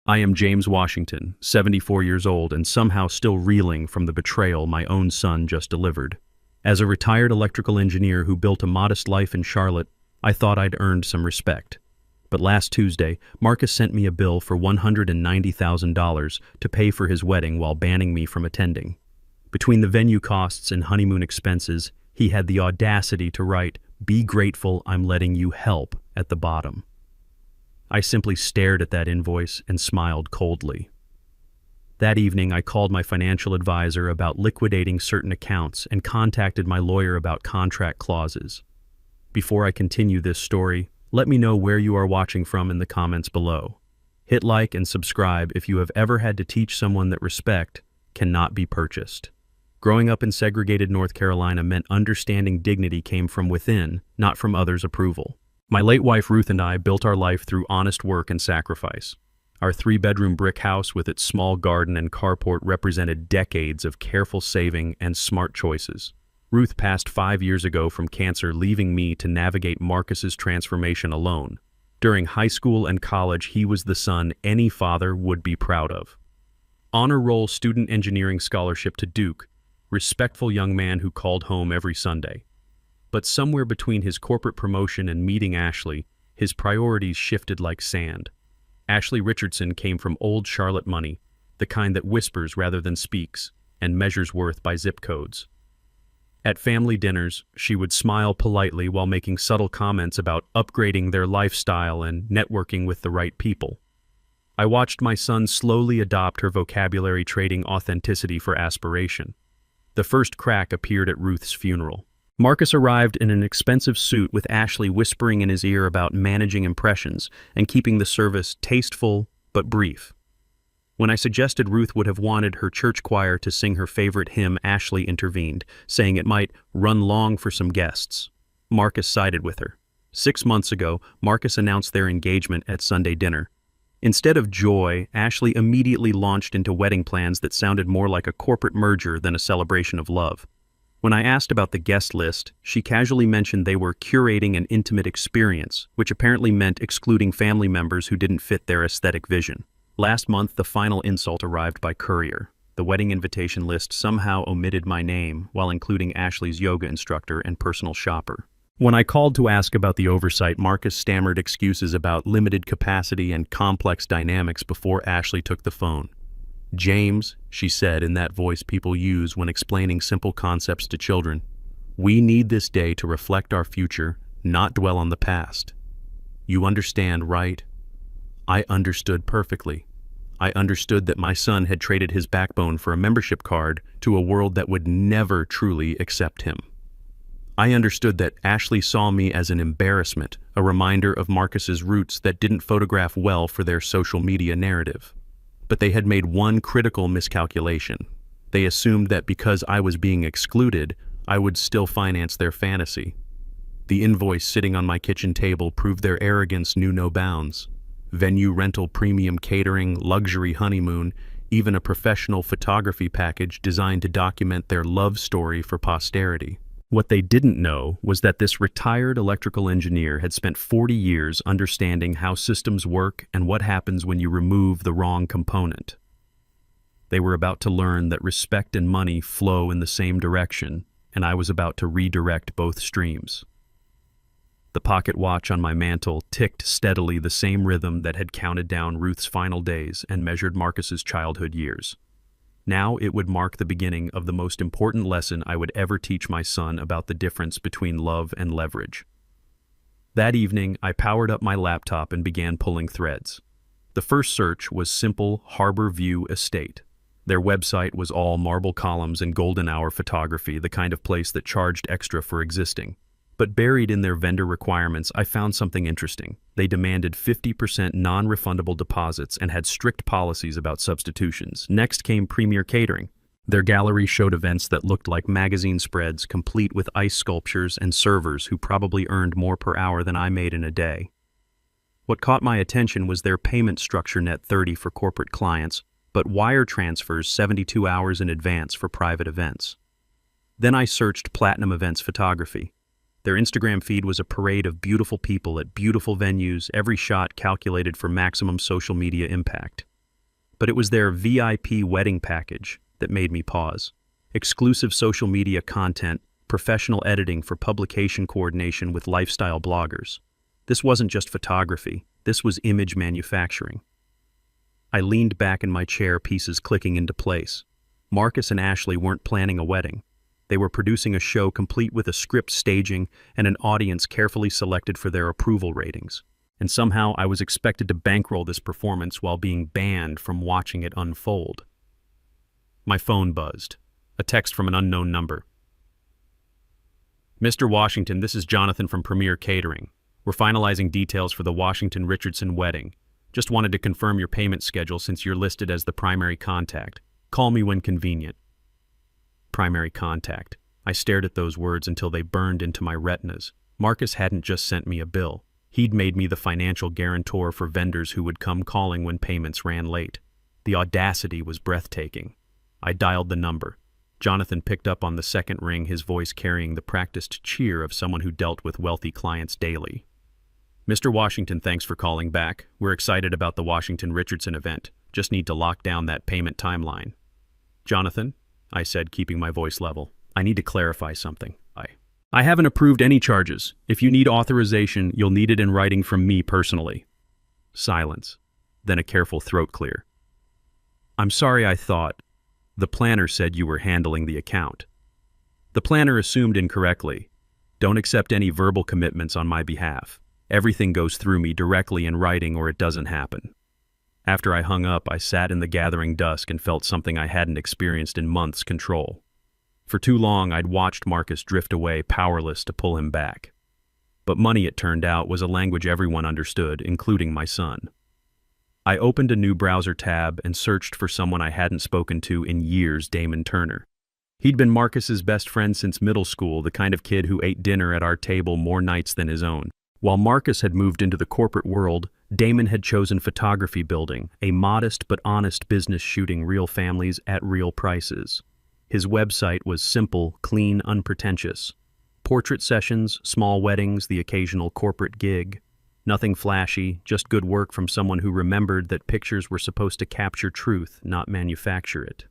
I am James Washington, 74 years old and somehow still reeling from the betrayal my own son just delivered. As a retired electrical engineer who built a modest life in Charlotte, I thought I'd earned some respect. But last Tuesday, Marcus sent me a bill for $190,000 to pay for his wedding while banning me from attending. Between the venue costs and honeymoon expenses, he had the audacity to write, "Be grateful I'm letting you help," at the bottom. I simply stared at that invoice and smiled coldly. That evening, I called my financial advisor about liquidating certain accounts and contacted my lawyer about contract clauses. Before I continue this story, let me know where you are watching from in the comments below. Hit like and subscribe if you have ever had to teach someone that respect cannot be purchased. Growing up in segregated North Carolina meant understanding dignity came from within, not from others' approval. My late wife Ruth and I built our life through honest work and sacrifice. Our 3-bedroom brick house with its small garden and carport represented decades of careful saving and smart choices. Ruth passed 5 years ago from cancer, leaving me to navigate Marcus's transformation alone. During high school and college, he was the son any father would be proud of. Honor roll student engineering scholarship to Duke, respectful young man who called home every Sunday. But somewhere between his corporate promotion and meeting Ashley, his priorities shifted like sand. Ashley Richardson came from old Charlotte money, the kind that whispers rather than speaks, and measures worth by zip codes. At family dinners, she would smile politely while making subtle comments about upgrading their lifestyle and networking with the right people. I watched my son slowly adopt her vocabulary, trading authenticity for aspiration. The first crack appeared at Ruth's funeral. Marcus arrived in an expensive suit with Ashley whispering in his ear about managing impressions and keeping the service tasteful but brief. When I suggested Ruth would have wanted her church choir to sing her favorite hymn, Ashley intervened, saying it might run long for some guests. Marcus sided with her. 6 months ago, Marcus announced their engagement at Sunday dinner. Instead of joy, Ashley immediately launched into wedding plans that sounded more like a corporate merger than a celebration of love. When I asked about the guest list, she casually mentioned they were curating an intimate experience, which apparently meant excluding family members who didn't fit their aesthetic vision. Last month, the final insult arrived by courier. The wedding invitation list somehow omitted my name while including Ashley's yoga instructor and personal shopper. When I called to ask about the oversight, Marcus stammered excuses about limited capacity and complex dynamics before Ashley took the phone. "James," she said in that voice people use when explaining simple concepts to children, "we need this day to reflect our future, not dwell on the past. You understand, right?" I understood perfectly. I understood that my son had traded his backbone for a membership card to a world that would never truly accept him. I understood that Ashley saw me as an embarrassment, a reminder of Marcus's roots that didn't photograph well for their social media narrative. But they had made one critical miscalculation. They assumed that because I was being excluded, I would still finance their fantasy. The invoice sitting on my kitchen table proved their arrogance knew no bounds. Venue rental, premium catering, luxury honeymoon, even a professional photography package designed to document their love story for posterity. What they didn't know was that this retired electrical engineer had spent 40 years understanding how systems work and what happens when you remove the wrong component. They were about to learn that respect and money flow in the same direction, and I was about to redirect both streams. The pocket watch on my mantle ticked steadily, the same rhythm that had counted down Ruth's final days and measured Marcus's childhood years. Now it would mark the beginning of the most important lesson I would ever teach my son about the difference between love and leverage. That evening, I powered up my laptop and began pulling threads. The first search was simple Harbor View Estate. Their website was all marble columns and golden hour photography, the kind of place that charged extra for existing. But buried in their vendor requirements, I found something interesting. They demanded 50% non-refundable deposits and had strict policies about substitutions. Next came Premier Catering. Their gallery showed events that looked like magazine spreads, complete with ice sculptures and servers who probably earned more per hour than I made in a day. What caught my attention was their payment structure: net 30 for corporate clients, but wire transfers 72 hours in advance for private events. Then I searched Platinum Events Photography. Their Instagram feed was a parade of beautiful people at beautiful venues, every shot calculated for maximum social media impact. but it was their VIP wedding package that made me pause. Exclusive social media content, professional editing for publication coordination with lifestyle bloggers. This wasn't just photography, this was image manufacturing. I leaned back in my chair, pieces clicking into place. Marcus and Ashley weren't planning a wedding. They were producing a show complete with a script, staging, and an audience carefully selected for their approval ratings. And somehow I was expected to bankroll this performance while being banned from watching it unfold. My phone buzzed. A text from an unknown number. Mr. Washington, this is Jonathan from Premier Catering. We're finalizing details for the Washington-Richardson wedding. Just wanted to confirm your payment schedule since you're listed as the primary contact. Call me when convenient. Primary contact. I stared at those words until they burned into my retinas. Marcus hadn't just sent me a bill. He'd made me the financial guarantor for vendors who would come calling when payments ran late. The audacity was breathtaking. I dialed the number. Jonathan picked up on the second ring, his voice carrying the practiced cheer of someone who dealt with wealthy clients daily. Mr. Washington, thanks for calling back. We're excited about the Washington-Richardson event. Just need to lock down that payment timeline. Jonathan, I said, keeping my voice level, I need to clarify something. I haven't approved any charges. If you need authorization, you'll need it in writing from me personally. Silence. Then a careful throat clear. I'm sorry, I thought. The planner said you were handling the account. The planner assumed incorrectly. Don't accept any verbal commitments on my behalf. Everything goes through me directly in writing or it doesn't happen. After I hung up, I sat in the gathering dusk and felt something I hadn't experienced in months: control. For too long, I'd watched Marcus drift away, powerless to pull him back. But money, it turned out, was a language everyone understood, including my son. I opened a new browser tab and searched for someone I hadn't spoken to in years: Damon Turner. He'd been Marcus's best friend since middle school, the kind of kid who ate dinner at our table more nights than his own. While Marcus had moved into the corporate world, Damon had chosen photography building, a modest but honest business shooting real families at real prices. His website was simple, clean, unpretentious. Portrait sessions, small weddings, the occasional corporate gig. Nothing flashy, just good work from someone who remembered that pictures were supposed to capture truth, not manufacture it.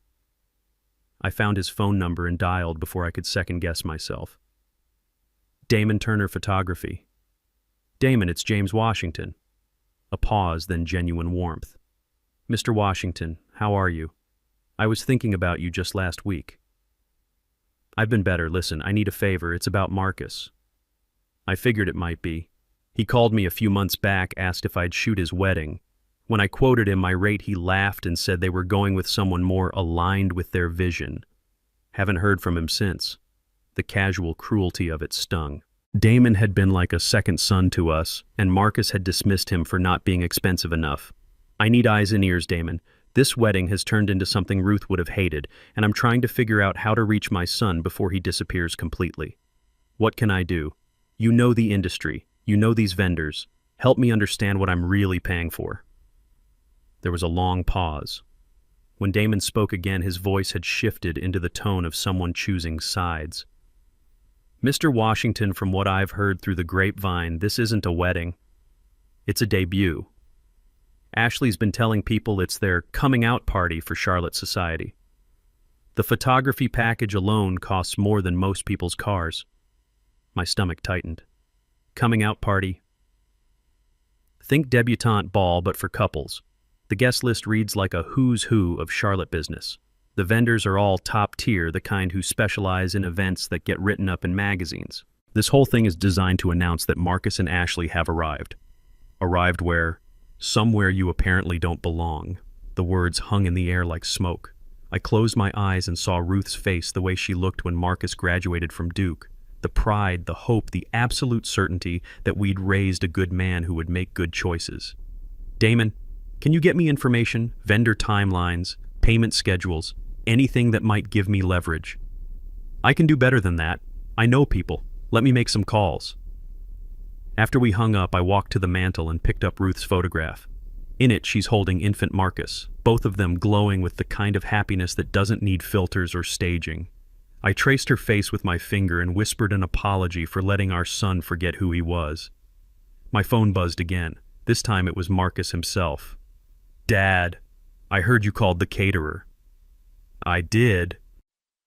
I found his phone number and dialed before I could second-guess myself. Damon Turner Photography. Damon, it's James Washington. A pause, then genuine warmth. Mr. Washington, how are you? I was thinking about you just last week. I've been better. Listen, I need a favor. It's about Marcus. I figured it might be. He called me a few months back, asked if I'd shoot his wedding. When I quoted him my rate, he laughed and said they were going with someone more aligned with their vision. Haven't heard from him since. The casual cruelty of it stung. Damon had been like a second son to us, and Marcus had dismissed him for not being expensive enough. I need eyes and ears, Damon. This wedding has turned into something Ruth would have hated, and I'm trying to figure out how to reach my son before he disappears completely. What can I do? You know the industry. You know these vendors. Help me understand what I'm really paying for. There was a long pause. When Damon spoke again, his voice had shifted into the tone of someone choosing sides. Mr. Washington, from what I've heard through the grapevine, this isn't a wedding. It's a debut. Ashley's been telling people it's their coming-out party for Charlotte society. The photography package alone costs more than most people's cars. My stomach tightened. Coming-out party. Think debutante ball, but for couples. The guest list reads like a who's who of Charlotte business. The vendors are all top tier, the kind who specialize in events that get written up in magazines. This whole thing is designed to announce that Marcus and Ashley have arrived. Arrived where? Somewhere you apparently don't belong. The words hung in the air like smoke. I closed my eyes and saw Ruth's face, the way she looked when Marcus graduated from Duke. The pride, the hope, the absolute certainty that we'd raised a good man who would make good choices. Damon, can you get me information, vendor timelines, payment schedules, anything that might give me leverage? I can do better than that. I know people. Let me make some calls. After we hung up, I walked to the mantel and picked up Ruth's photograph. In it, she's holding infant Marcus, both of them glowing with the kind of happiness that doesn't need filters or staging. I traced her face with my finger and whispered an apology for letting our son forget who he was. My phone buzzed again. This time it was Marcus himself. Dad. I heard you called the caterer. I did.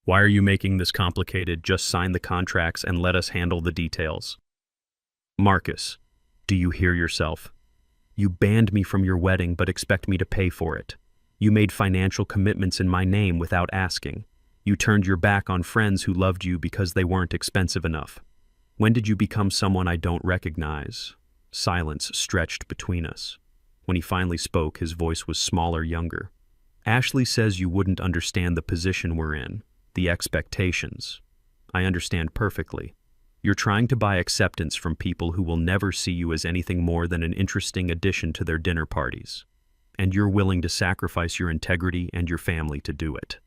Why are you making this complicated? Just sign the contracts and let us handle the details. Marcus, do you hear yourself? You banned me from your wedding but expect me to pay for it. You made financial commitments in my name without asking. You turned your back on friends who loved you because they weren't expensive enough. When did you become someone I don't recognize? Silence stretched between us. When he finally spoke, his voice was smaller, younger. Ashley says you wouldn't understand the position we're in, the expectations. I understand perfectly. You're trying to buy acceptance from people who will never see you as anything more than an interesting addition to their dinner parties. And you're willing to sacrifice your integrity and your family to do it.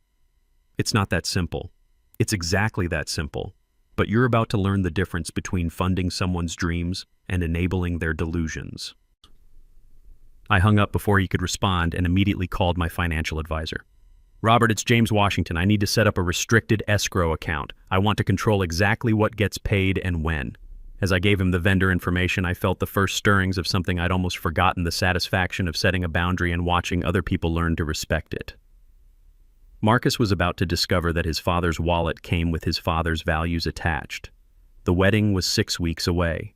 It's not that simple. It's exactly that simple. But you're about to learn the difference between funding someone's dreams and enabling their delusions. I hung up before he could respond and immediately called my financial advisor. Robert, it's James Washington. I need to set up a restricted escrow account. I want to control exactly what gets paid and when. As I gave him the vendor information, I felt the first stirrings of something I'd almost forgotten, the satisfaction of setting a boundary and watching other people learn to respect it. Marcus was about to discover that his father's wallet came with his father's values attached. The wedding was 6 weeks away.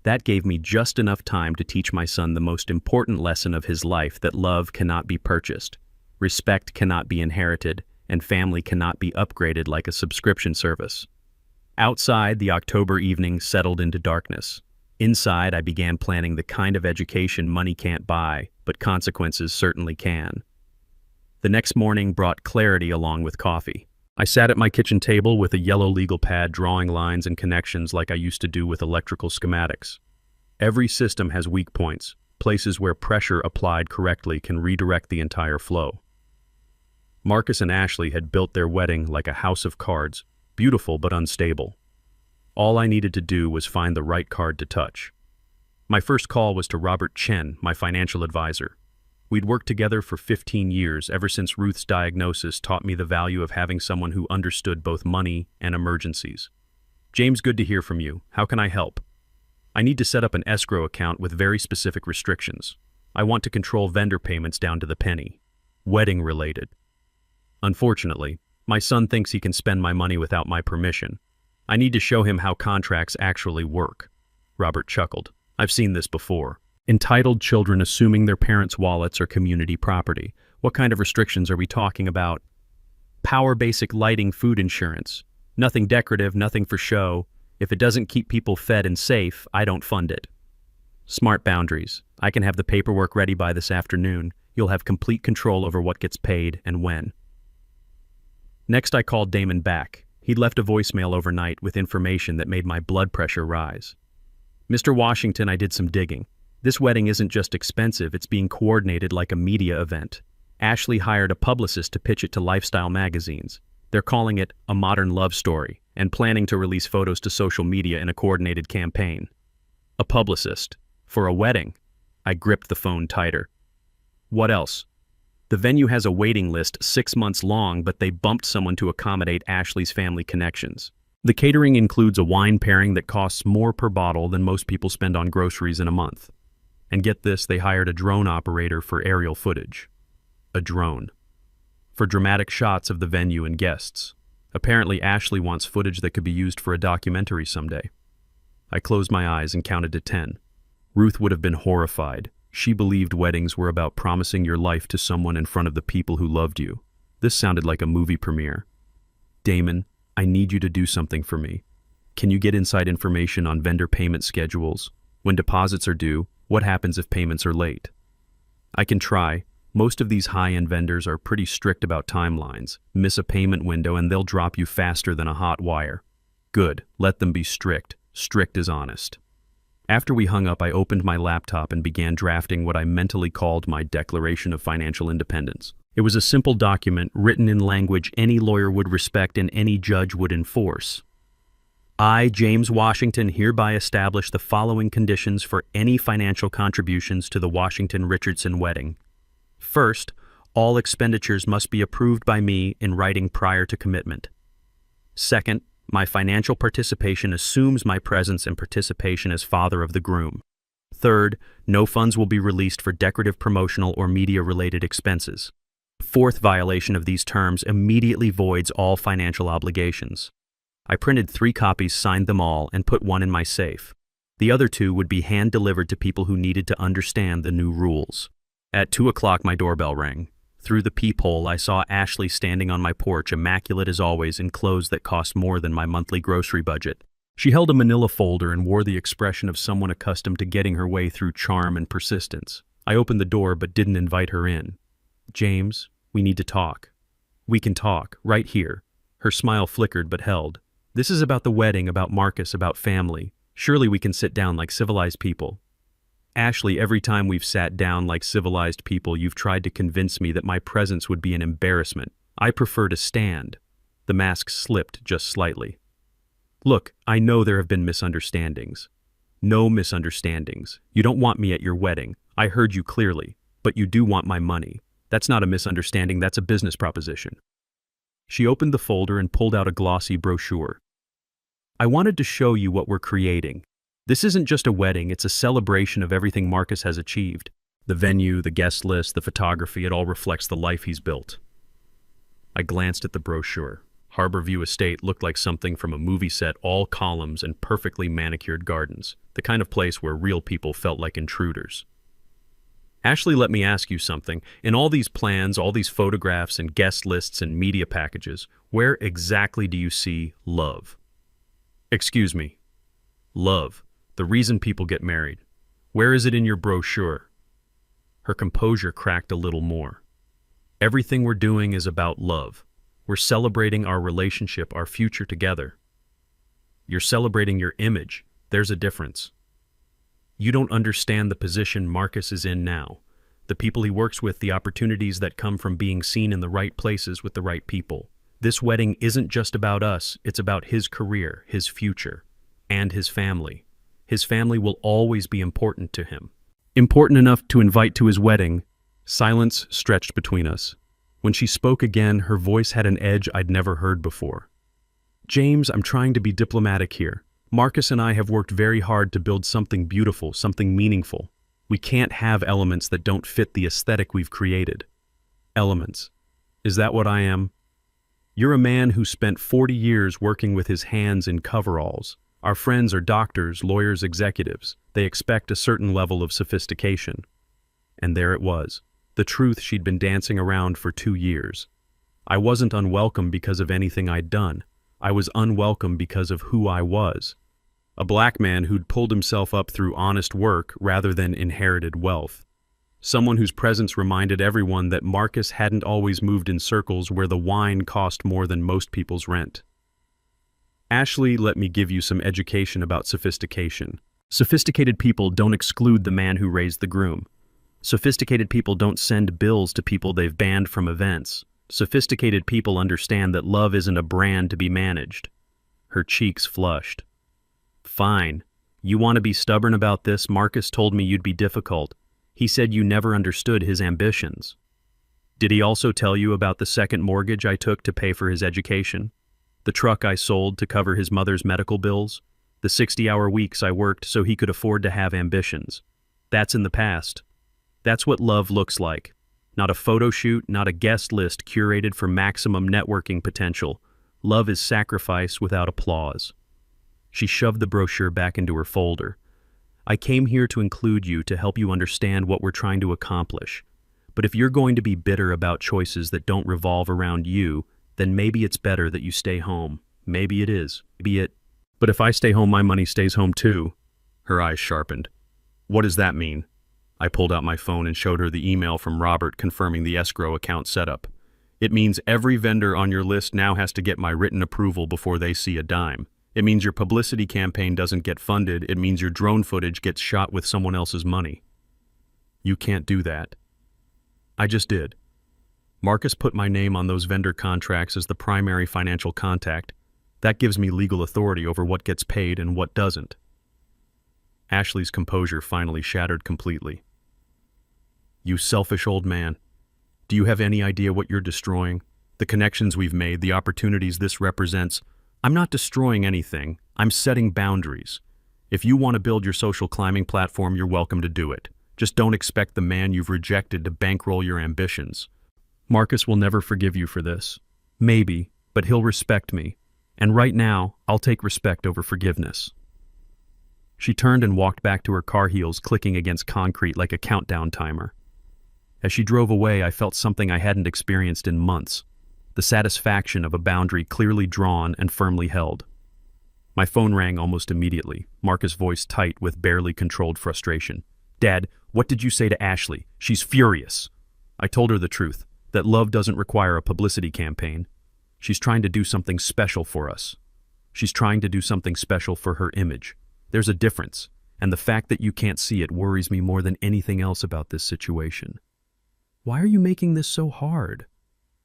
That gave me just enough time to teach my son the most important lesson of his life, that love cannot be purchased, respect cannot be inherited, and family cannot be upgraded like a subscription service. Outside, the October evening settled into darkness. Inside, I began planning the kind of education money can't buy, but consequences certainly can. The next morning brought clarity along with coffee. I sat at my kitchen table with a yellow legal pad, drawing lines and connections like I used to do with electrical schematics. Every system has weak points, places where pressure applied correctly can redirect the entire flow. Marcus and Ashley had built their wedding like a house of cards, beautiful but unstable. All I needed to do was find the right card to touch. My first call was to Robert Chen, my financial advisor. We'd worked together for 15 years, ever since Ruth's diagnosis taught me the value of having someone who understood both money and emergencies. James, good to hear from you. How can I help? I need to set up an escrow account with very specific restrictions. I want to control vendor payments down to the penny. Wedding related. Unfortunately, my son thinks he can spend my money without my permission. I need to show him how contracts actually work. Robert chuckled. I've seen this before. Entitled children assuming their parents' wallets are community property. What kind of restrictions are we talking about? Power basic lighting, food insurance. Nothing decorative, nothing for show. If it doesn't keep people fed and safe, I don't fund it. Smart boundaries. I can have the paperwork ready by this afternoon. You'll have complete control over what gets paid and when. Next, I called Damon back. He'd left a voicemail overnight with information that made my blood pressure rise. Mr. Washington, I did some digging. This wedding isn't just expensive, it's being coordinated like a media event. Ashley hired a publicist to pitch it to lifestyle magazines. They're calling it a modern love story and planning to release photos to social media in a coordinated campaign. A publicist. For a wedding. I gripped the phone tighter. What else? The venue has a waiting list 6 months long, but they bumped someone to accommodate Ashley's family connections. The catering includes a wine pairing that costs more per bottle than most people spend on groceries in a month. And get this, they hired a drone operator for aerial footage. A drone. For dramatic shots of the venue and guests. Apparently, Ashley wants footage that could be used for a documentary someday. I closed my eyes and counted to 10. Ruth would have been horrified. She believed weddings were about promising your life to someone in front of the people who loved you. This sounded like a movie premiere. Damon, I need you to do something for me. Can you get inside information on vendor payment schedules? When deposits are due? What happens if payments are late? I can try. Most of these high-end vendors are pretty strict about timelines. Miss a payment window and they'll drop you faster than a hot wire. Good. Let them be strict. Strict as honest. After we hung up, I opened my laptop and began drafting what I mentally called my Declaration of Financial Independence. It was a simple document written in language any lawyer would respect and any judge would enforce. I, James Washington, hereby establish the following conditions for any financial contributions to the Washington-Richardson wedding. First, all expenditures must be approved by me in writing prior to commitment. Second, my financial participation assumes my presence and participation as father of the groom. Third, no funds will be released for decorative, promotional, or media-related expenses. Fourth violation of these terms immediately voids all financial obligations. I printed 3 copies, signed them all, and put one in my safe. The other 2 would be hand-delivered to people who needed to understand the new rules. At 2 o'clock, my doorbell rang. Through the peephole, I saw Ashley standing on my porch, immaculate as always, in clothes that cost more than my monthly grocery budget. She held a manila folder and wore the expression of someone accustomed to getting her way through charm and persistence. I opened the door but didn't invite her in. "James, we need to talk." "We can talk, right here." Her smile flickered but held. "This is about the wedding, about Marcus, about family. Surely we can sit down like civilized people." "Ashley, every time we've sat down like civilized people, you've tried to convince me that my presence would be an embarrassment. I prefer to stand." The mask slipped just slightly. "Look, I know there have been misunderstandings." "No misunderstandings. You don't want me at your wedding. I heard you clearly. But you do want my money. That's not a misunderstanding, that's a business proposition." She opened the folder and pulled out a glossy brochure. "I wanted to show you what we're creating. This isn't just a wedding, it's a celebration of everything Marcus has achieved. The venue, the guest list, the photography, it all reflects the life he's built." I glanced at the brochure. Harborview Estate looked like something from a movie set, all columns and perfectly manicured gardens, the kind of place where real people felt like intruders. "Ashley, let me ask you something. In all these plans, all these photographs and guest lists and media packages, where exactly do you see love?" "Excuse me. Love. The reason people get married. Where is it in your brochure?" Her composure cracked a little more. "Everything we're doing is about love. We're celebrating our relationship, our future together." "You're celebrating your image. There's a difference. You don't understand the position Marcus is in now. The people he works with, the opportunities that come from being seen in the right places with the right people. This wedding isn't just about us, it's about his career, his future, and his family. His family will always be important to him. Important enough to invite to his wedding." Silence stretched between us. When she spoke again, her voice had an edge I'd never heard before. "James, I'm trying to be diplomatic here. Marcus and I have worked very hard to build something beautiful, something meaningful. We can't have elements that don't fit the aesthetic we've created." "Elements? Is that what I am?" "You're a man who spent 40 years working with his hands in coveralls. Our friends are doctors, lawyers, executives. They expect a certain level of sophistication." And there it was, the truth she'd been dancing around for 2 years. I wasn't unwelcome because of anything I'd done. I was unwelcome because of who I was. A black man who'd pulled himself up through honest work rather than inherited wealth. Someone whose presence reminded everyone that Marcus hadn't always moved in circles where the wine cost more than most people's rent. "Ashley, let me give you some education about sophistication. Sophisticated people don't exclude the man who raised the groom. Sophisticated people don't send bills to people they've banned from events. Sophisticated people understand that love isn't a brand to be managed." Her cheeks flushed. "Fine. You want to be stubborn about this? Marcus told me you'd be difficult. He said you never understood his ambitions." "Did he also tell you about the second mortgage I took to pay for his education? The truck I sold to cover his mother's medical bills? The 60-hour weeks I worked so he could afford to have ambitions? That's in the past. That's what love looks like. Not a photo shoot, not a guest list curated for maximum networking potential. Love is sacrifice without applause." She shoved the brochure back into her folder. "I came here to include you, to help you understand what we're trying to accomplish. But if you're going to be bitter about choices that don't revolve around you, then maybe it's better that you stay home. Maybe it is. But if I stay home, my money stays home too." Her eyes sharpened. "What does that mean?" I pulled out my phone and showed her the email from Robert confirming the escrow account setup. "It means every vendor on your list now has to get my written approval before they see a dime. It means your publicity campaign doesn't get funded. It means your drone footage gets shot with someone else's money." "You can't do that." "I just did. Marcus put my name on those vendor contracts as the primary financial contact. That gives me legal authority over what gets paid and what doesn't." Ashley's composure finally shattered completely. "You selfish old man. Do you have any idea what you're destroying? The connections we've made, the opportunities this represents? I'm not destroying anything. I'm setting boundaries. If you want to build your social climbing platform, you're welcome to do it. Just don't expect the man you've rejected to bankroll your ambitions. Marcus will never forgive you for this. Maybe, but he'll respect me. And right now, I'll take respect over forgiveness. She turned and walked back to her car, heels clicking against concrete like a countdown timer. As she drove away, I felt something I hadn't experienced in months. The satisfaction of a boundary clearly drawn and firmly held. My phone rang almost immediately, Marcus' voice tight with barely controlled frustration. "Dad, what did you say to Ashley? She's furious." I told her the truth, that love doesn't require a publicity campaign. She's trying to do something special for us. She's trying to do something special for her image. There's a difference, and the fact that you can't see it worries me more than anything else about this situation. Why are you making this so hard?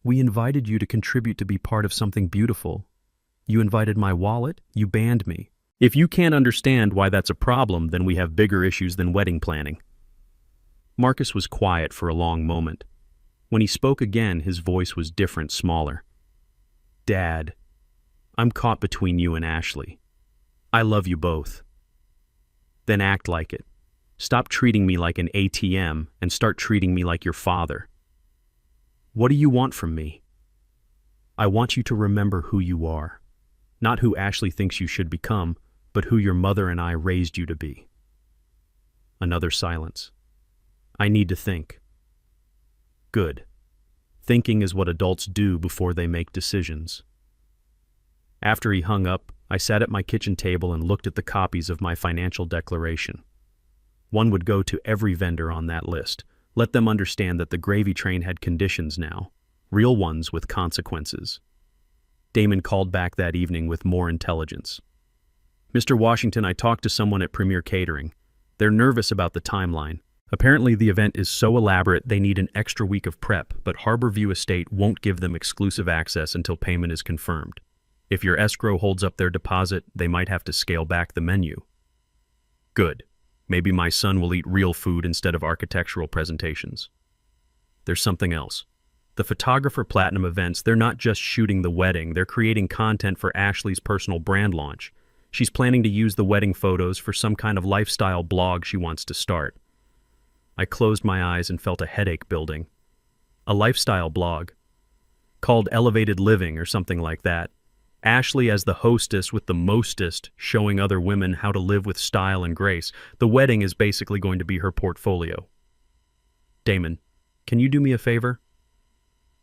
We invited you to contribute to be part of something beautiful. You invited my wallet, you banned me. If you can't understand why that's a problem, then we have bigger issues than wedding planning. Marcus was quiet for a long moment. When he spoke again, his voice was different, smaller. "Dad, I'm caught between you and Ashley. I love you both. Then act like it. Stop treating me like an ATM and start treating me like your father. What do you want from me? I want you to remember who you are. Not who Ashley thinks you should become, but who your mother and I raised you to be." Another silence. "I need to think." "Good. Thinking is what adults do before they make decisions." After he hung up, I sat at my kitchen table and looked at the copies of my financial declaration. One would go to every vendor on that list. Let them understand that the gravy train had conditions now, real ones with consequences. Damon called back that evening with more intelligence. "Mr. Washington, I talked to someone at Premier Catering. They're nervous about the timeline. Apparently the event is so elaborate they need an extra week of prep, but Harborview Estate won't give them exclusive access until payment is confirmed. If your escrow holds up their deposit, they might have to scale back the menu." "Good. Maybe my son will eat real food instead of architectural presentations." "There's something else. The Photographer Platinum events, they're not just shooting the wedding, they're creating content for Ashley's personal brand launch. She's planning to use the wedding photos for some kind of lifestyle blog she wants to start." I closed my eyes and felt a headache building. A lifestyle blog? Called Elevated Living or something like that. Ashley as the hostess with the mostest, showing other women how to live with style and grace. The wedding is basically going to be her portfolio. "Damon, can you do me a favor?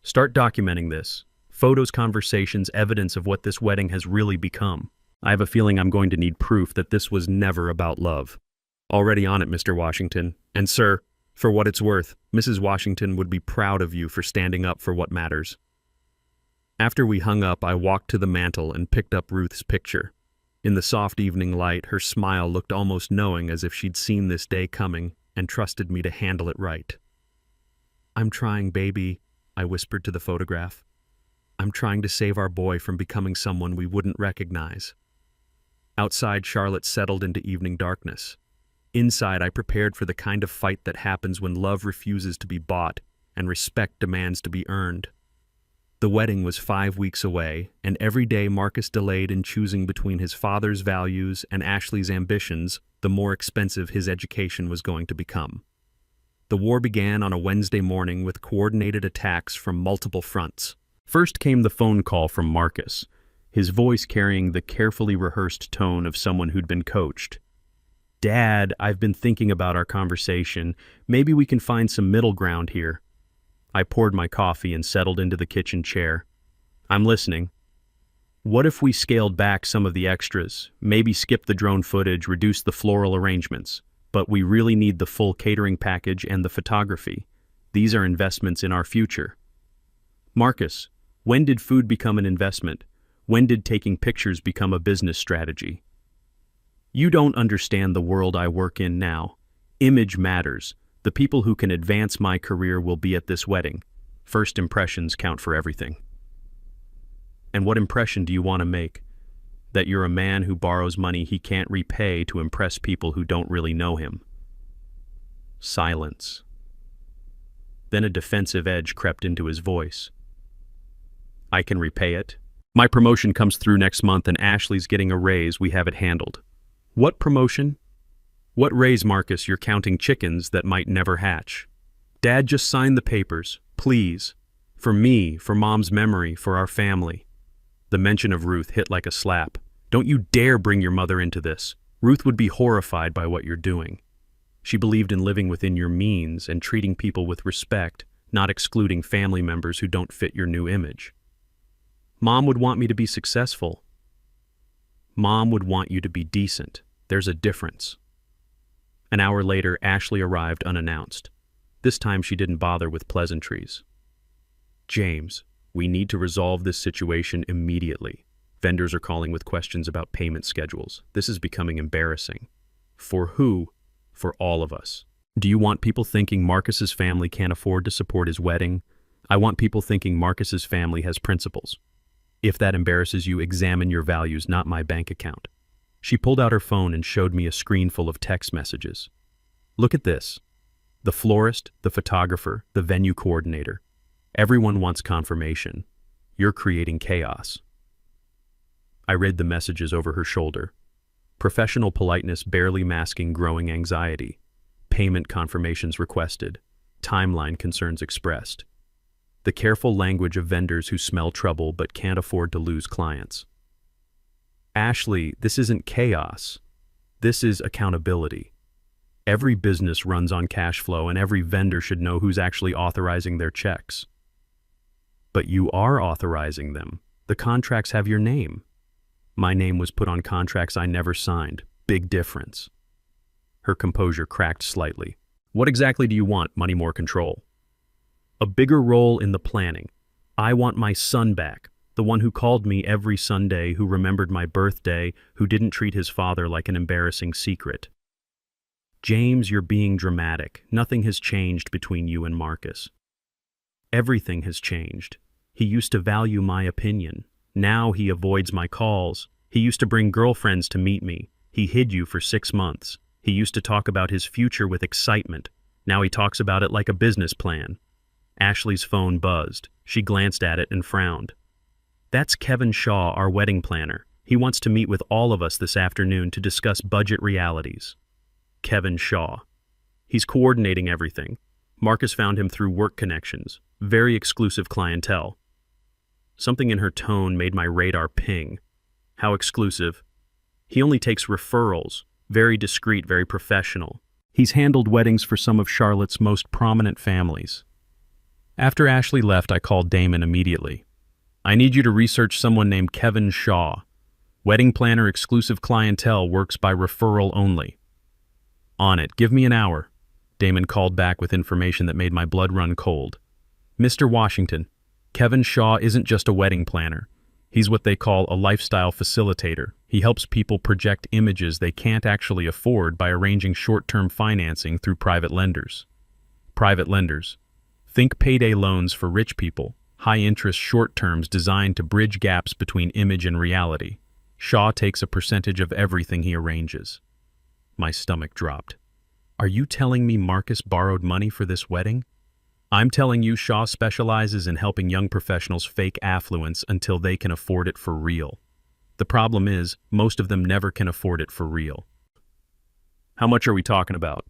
Start documenting this. Photos, conversations, evidence of what this wedding has really become. I have a feeling I'm going to need proof that this was never about love." "Already on it, Mr. Washington. And sir, for what it's worth, Mrs. Washington would be proud of you for standing up for what matters." After we hung up, I walked to the mantel and picked up Ruth's picture. In the soft evening light, her smile looked almost knowing, as if she'd seen this day coming and trusted me to handle it right. "I'm trying, baby," I whispered to the photograph. "I'm trying to save our boy from becoming someone we wouldn't recognize." Outside, Charlotte settled into evening darkness. Inside, I prepared for the kind of fight that happens when love refuses to be bought and respect demands to be earned. The wedding was 5 weeks away, and every day Marcus delayed in choosing between his father's values and Ashley's ambitions, the more expensive his education was going to become. The war began on a Wednesday morning with coordinated attacks from multiple fronts. First came the phone call from Marcus, his voice carrying the carefully rehearsed tone of someone who'd been coached. "Dad, I've been thinking about our conversation. Maybe we can find some middle ground here." I poured my coffee and settled into the kitchen chair. "I'm listening." "What if we scaled back some of the extras, maybe skip the drone footage, reduce the floral arrangements? But we really need the full catering package and the photography. These are investments in our future." "Marcus, when did food become an investment? When did taking pictures become a business strategy?" "You don't understand the world I work in now. Image matters. The people who can advance my career will be at this wedding. First impressions count for everything." "And what impression do you want to make? That you're a man who borrows money he can't repay to impress people who don't really know him?" Silence. Then a defensive edge crept into his voice. "I can repay it. My promotion comes through next month and Ashley's getting a raise. We have it handled." What promotion? What raise, Marcus? You're counting chickens that might never hatch. Dad, just sign the papers, please. For me, for Mom's memory, for our family. The mention of Ruth hit like a slap. Don't you dare bring your mother into this. Ruth would be horrified by what you're doing. She believed in living within your means and treating people with respect, not excluding family members who don't fit your new image. Mom would want me to be successful. Mom would want you to be decent. There's a difference. An hour later, Ashley arrived unannounced. This time she didn't bother with pleasantries. James, we need to resolve this situation immediately. Vendors are calling with questions about payment schedules. This is becoming embarrassing. For who? For all of us. Do you want people thinking Marcus's family can't afford to support his wedding? I want people thinking Marcus's family has principles. If that embarrasses you, examine your values, not my bank account. She pulled out her phone and showed me a screen full of text messages. Look at this. The florist, the photographer, the venue coordinator. Everyone wants confirmation. You're creating chaos. I read the messages over her shoulder. Professional politeness barely masking growing anxiety. Payment confirmations requested. Timeline concerns expressed. The careful language of vendors who smell trouble but can't afford to lose clients. Ashley, this isn't chaos. This is accountability. Every business runs on cash flow, and every vendor should know who's actually authorizing their checks. But you are authorizing them. The contracts have your name. My name was put on contracts I never signed. Big difference. Her composure cracked slightly. What exactly do you want? Money, more control. A bigger role in the planning. I want my son back. The one who called me every Sunday, who remembered my birthday, who didn't treat his father like an embarrassing secret. James, you're being dramatic. Nothing has changed between you and Marcus. Everything has changed. He used to value my opinion. Now he avoids my calls. He used to bring girlfriends to meet me. He hid you for 6 months. He used to talk about his future with excitement. Now he talks about it like a business plan. Ashley's phone buzzed. She glanced at it and frowned. That's Kevin Shaw, our wedding planner. He wants to meet with all of us this afternoon to discuss budget realities. Kevin Shaw. He's coordinating everything. Marcus found him through work connections. Very exclusive clientele. Something in her tone made my radar ping. How exclusive? He only takes referrals. Very discreet, very professional. He's handled weddings for some of Charlotte's most prominent families. After Ashley left, I called Damon immediately. I need you to research someone named Kevin Shaw. Wedding planner, exclusive clientele, works by referral only. On it. Give me an hour. Damon called back with information that made my blood run cold. Mr. Washington, Kevin Shaw isn't just a wedding planner. He's what they call a lifestyle facilitator. He helps people project images they can't actually afford by arranging short-term financing through private lenders. Private lenders. Think payday loans for rich people. High-interest short terms designed to bridge gaps between image and reality. Shaw takes a percentage of everything he arranges. My stomach dropped. Are you telling me Marcus borrowed money for this wedding? I'm telling you Shaw specializes in helping young professionals fake affluence until they can afford it for real. The problem is, most of them never can afford it for real. How much are we talking about?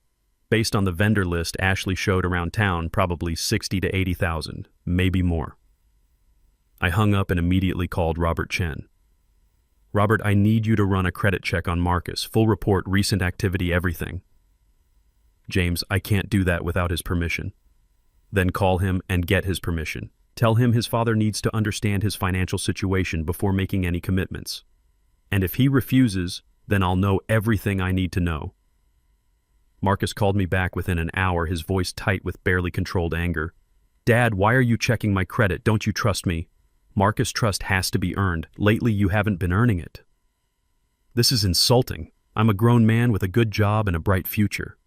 Based on the vendor list Ashley showed around town, probably 60 to 80,000, maybe more. I hung up and immediately called Robert Chen. Robert, I need you to run a credit check on Marcus, full report, recent activity, everything. James, I can't do that without his permission. Then call him and get his permission. Tell him his father needs to understand his financial situation before making any commitments. And if he refuses, then I'll know everything I need to know. Marcus called me back within an hour, his voice tight with barely controlled anger. Dad, why are you checking my credit? Don't you trust me? Marcus' trust has to be earned. Lately, you haven't been earning it. This is insulting. I'm a grown man with a good job and a bright future.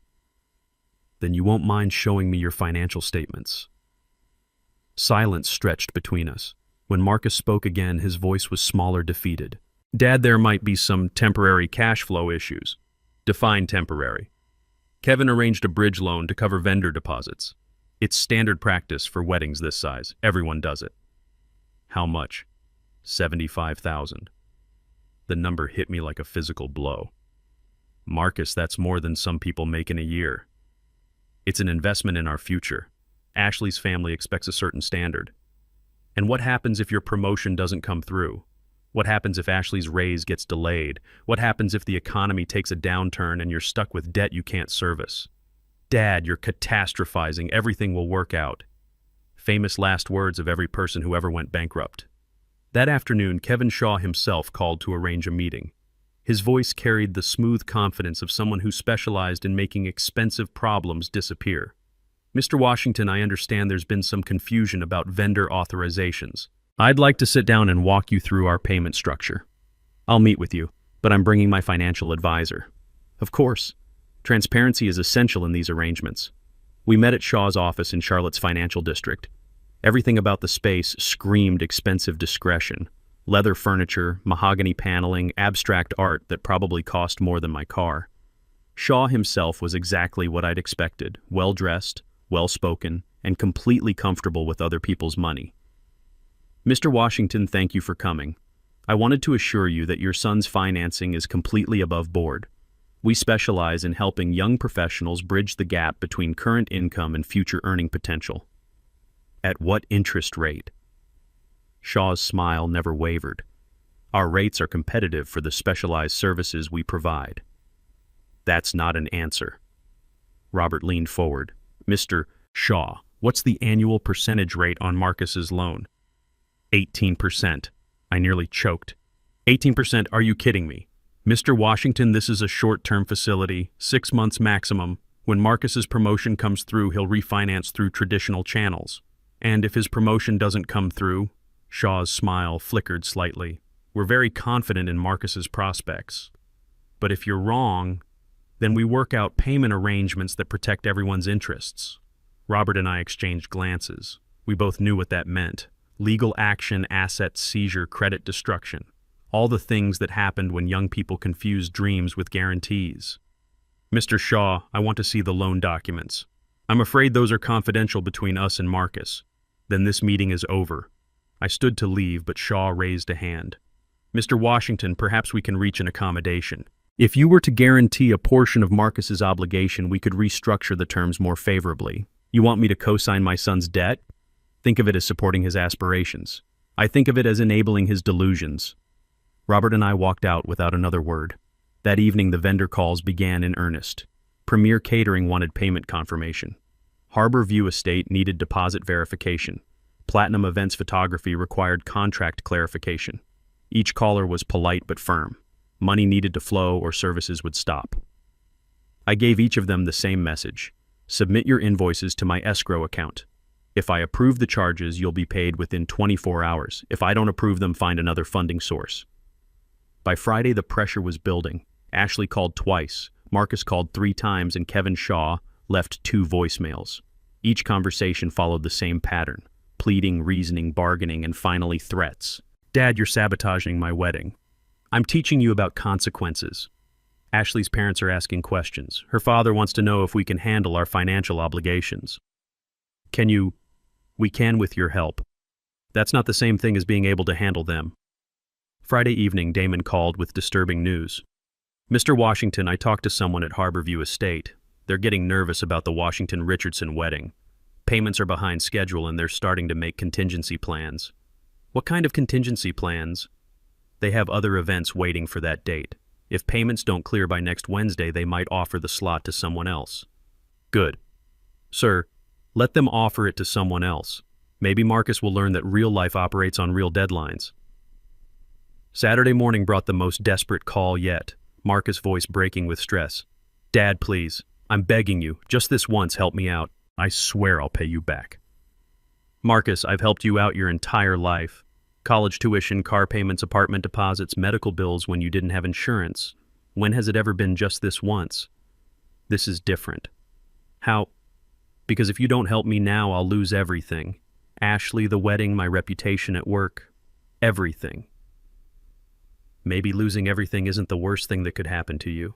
Then you won't mind showing me your financial statements. Silence stretched between us. When Marcus spoke again, his voice was smaller, defeated. Dad, there might be some temporary cash flow issues. Define temporary. Kevin arranged a bridge loan to cover vendor deposits. It's standard practice for weddings this size. Everyone does it. How much? 75,000. The number hit me like a physical blow. Marcus, that's more than some people make in a year. It's an investment in our future. Ashley's family expects a certain standard. And what happens if your promotion doesn't come through? What happens if Ashley's raise gets delayed? What happens if the economy takes a downturn and you're stuck with debt you can't service? Dad, you're catastrophizing. Everything will work out. Famous last words of every person who ever went bankrupt. That afternoon, Kevin Shaw himself called to arrange a meeting. His voice carried the smooth confidence of someone who specialized in making expensive problems disappear. Mr. Washington, I understand there's been some confusion about vendor authorizations. I'd like to sit down and walk you through our payment structure. I'll meet with you, but I'm bringing my financial advisor. Of course. Transparency is essential in these arrangements. We met at Shaw's office in Charlotte's financial district. Everything about the space screamed expensive discretion. Leather furniture, mahogany paneling, abstract art that probably cost more than my car. Shaw himself was exactly what I'd expected, well-dressed, well-spoken, and completely comfortable with other people's money. Mr. Washington, thank you for coming. I wanted to assure you that your son's financing is completely above board. We specialize in helping young professionals bridge the gap between current income and future earning potential. At what interest rate? Shaw's smile never wavered. Our rates are competitive for the specialized services we provide. That's not an answer. Robert leaned forward. Mr. Shaw, what's the annual percentage rate on Marcus's loan? 18%. I nearly choked. 18%? Are you kidding me? Mr. Washington, this is a short-term facility, 6 months maximum. When Marcus's promotion comes through, he'll refinance through traditional channels. And if his promotion doesn't come through, Shaw's smile flickered slightly. We're very confident in Marcus's prospects. But if you're wrong, then we work out payment arrangements that protect everyone's interests. Robert and I exchanged glances. We both knew what that meant. Legal action, asset seizure, credit destruction. All the things that happened when young people confused dreams with guarantees. Mr. Shaw, I want to see the loan documents. I'm afraid those are confidential between us and Marcus. Then this meeting is over. I stood to leave, but Shaw raised a hand. Mr. Washington, perhaps we can reach an accommodation. If you were to guarantee a portion of Marcus's obligation, we could restructure the terms more favorably. You want me to co-sign my son's debt? Think of it as supporting his aspirations. I think of it as enabling his delusions. Robert and I walked out without another word. That evening, the vendor calls began in earnest. Premier Catering wanted payment confirmation. Harbor View Estate needed deposit verification. Platinum Events Photography required contract clarification. Each caller was polite but firm. Money needed to flow or services would stop. I gave each of them the same message. Submit your invoices to my escrow account. If I approve the charges, you'll be paid within 24 hours. If I don't approve them, find another funding source. By Friday, the pressure was building. Ashley called twice, Marcus called 3 times, and Kevin Shaw left 2 voicemails. Each conversation followed the same pattern. Pleading, reasoning, bargaining, and finally threats. Dad, you're sabotaging my wedding. I'm teaching you about consequences. Ashley's parents are asking questions. Her father wants to know if we can handle our financial obligations. We can with your help. That's not the same thing as being able to handle them. Friday evening, Damon called with disturbing news. Mr. Washington, I talked to someone at Harbor View Estate. They're getting nervous about the Washington-Richardson wedding. Payments are behind schedule and they're starting to make contingency plans. What kind of contingency plans? They have other events waiting for that date. If payments don't clear by next Wednesday, they might offer the slot to someone else. Good. Sir, let them offer it to someone else. Maybe Marcus will learn that real life operates on real deadlines. Saturday morning brought the most desperate call yet, Marcus' voice breaking with stress. Dad, please. I'm begging you. Just this once, help me out. I swear I'll pay you back. Marcus, I've helped you out your entire life. College tuition, car payments, apartment deposits, medical bills when you didn't have insurance. When has it ever been just this once? This is different. How? Because if you don't help me now, I'll lose everything. Ashley, the wedding, my reputation at work. Everything. Maybe losing everything isn't the worst thing that could happen to you.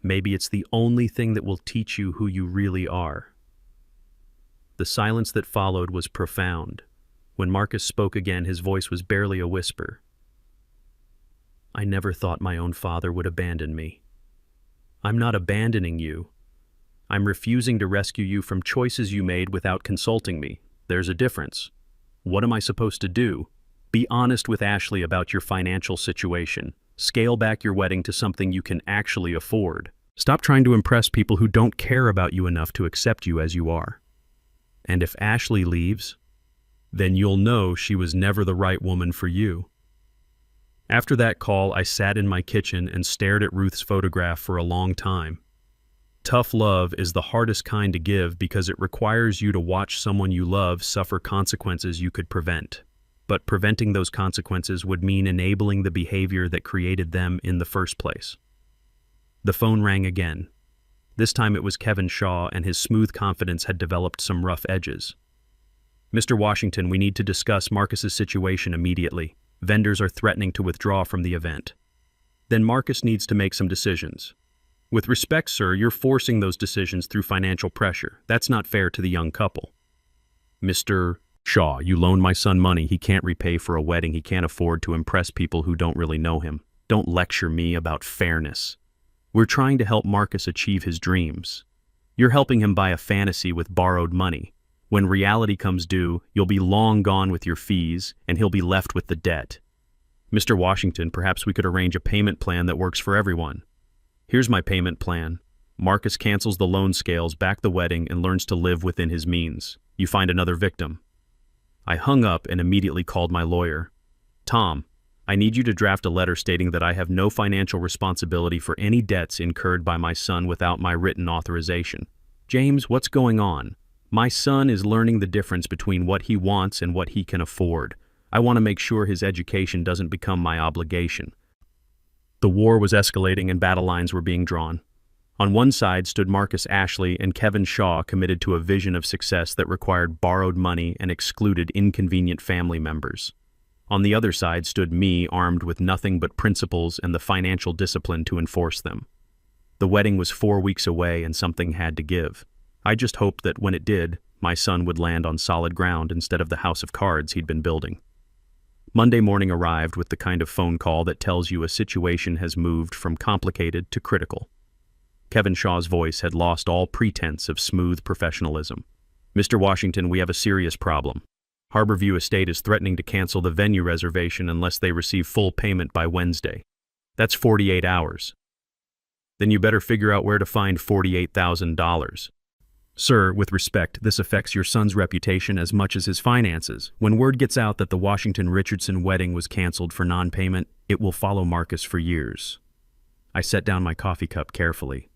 Maybe it's the only thing that will teach you who you really are. The silence that followed was profound. When Marcus spoke again, his voice was barely a whisper. I never thought my own father would abandon me. I'm not abandoning you. I'm refusing to rescue you from choices you made without consulting me. There's a difference. What am I supposed to do? Be honest with Ashley about your financial situation. Scale back your wedding to something you can actually afford. Stop trying to impress people who don't care about you enough to accept you as you are. And if Ashley leaves, then you'll know she was never the right woman for you. After that call, I sat in my kitchen and stared at Ruth's photograph for a long time. Tough love is the hardest kind to give because it requires you to watch someone you love suffer consequences you could prevent. But preventing those consequences would mean enabling the behavior that created them in the first place. The phone rang again. This time it was Kevin Shaw, and his smooth confidence had developed some rough edges. Mr. Washington, we need to discuss Marcus's situation immediately. Vendors are threatening to withdraw from the event. Then Marcus needs to make some decisions. With respect, sir, you're forcing those decisions through financial pressure. That's not fair to the young couple. Mr. Shaw, you loaned my son money he can't repay for a wedding he can't afford to impress people who don't really know him. Don't lecture me about fairness. We're trying to help Marcus achieve his dreams. You're helping him buy a fantasy with borrowed money. When reality comes due, you'll be long gone with your fees, and he'll be left with the debt. Mr. Washington, perhaps we could arrange a payment plan that works for everyone. Here's my payment plan. Marcus cancels the loan scales, back the wedding, and learns to live within his means. You find another victim. I hung up and immediately called my lawyer. Tom, I need you to draft a letter stating that I have no financial responsibility for any debts incurred by my son without my written authorization. James, what's going on? My son is learning the difference between what he wants and what he can afford. I want to make sure his education doesn't become my obligation. The war was escalating and battle lines were being drawn. On one side stood Marcus Ashley and Kevin Shaw, committed to a vision of success that required borrowed money and excluded inconvenient family members. On the other side stood me, armed with nothing but principles and the financial discipline to enforce them. The wedding was 4 weeks away and something had to give. I just hoped that when it did, my son would land on solid ground instead of the house of cards he'd been building. Monday morning arrived with the kind of phone call that tells you a situation has moved from complicated to critical. Kevin Shaw's voice had lost all pretense of smooth professionalism. Mr. Washington, we have a serious problem. Harborview Estate is threatening to cancel the venue reservation unless they receive full payment by Wednesday. That's 48 hours. Then you better figure out where to find $48,000. Sir, with respect, this affects your son's reputation as much as his finances. When word gets out that the Washington-Richardson wedding was canceled for non-payment, it will follow Marcus for years. I set down my coffee cup carefully.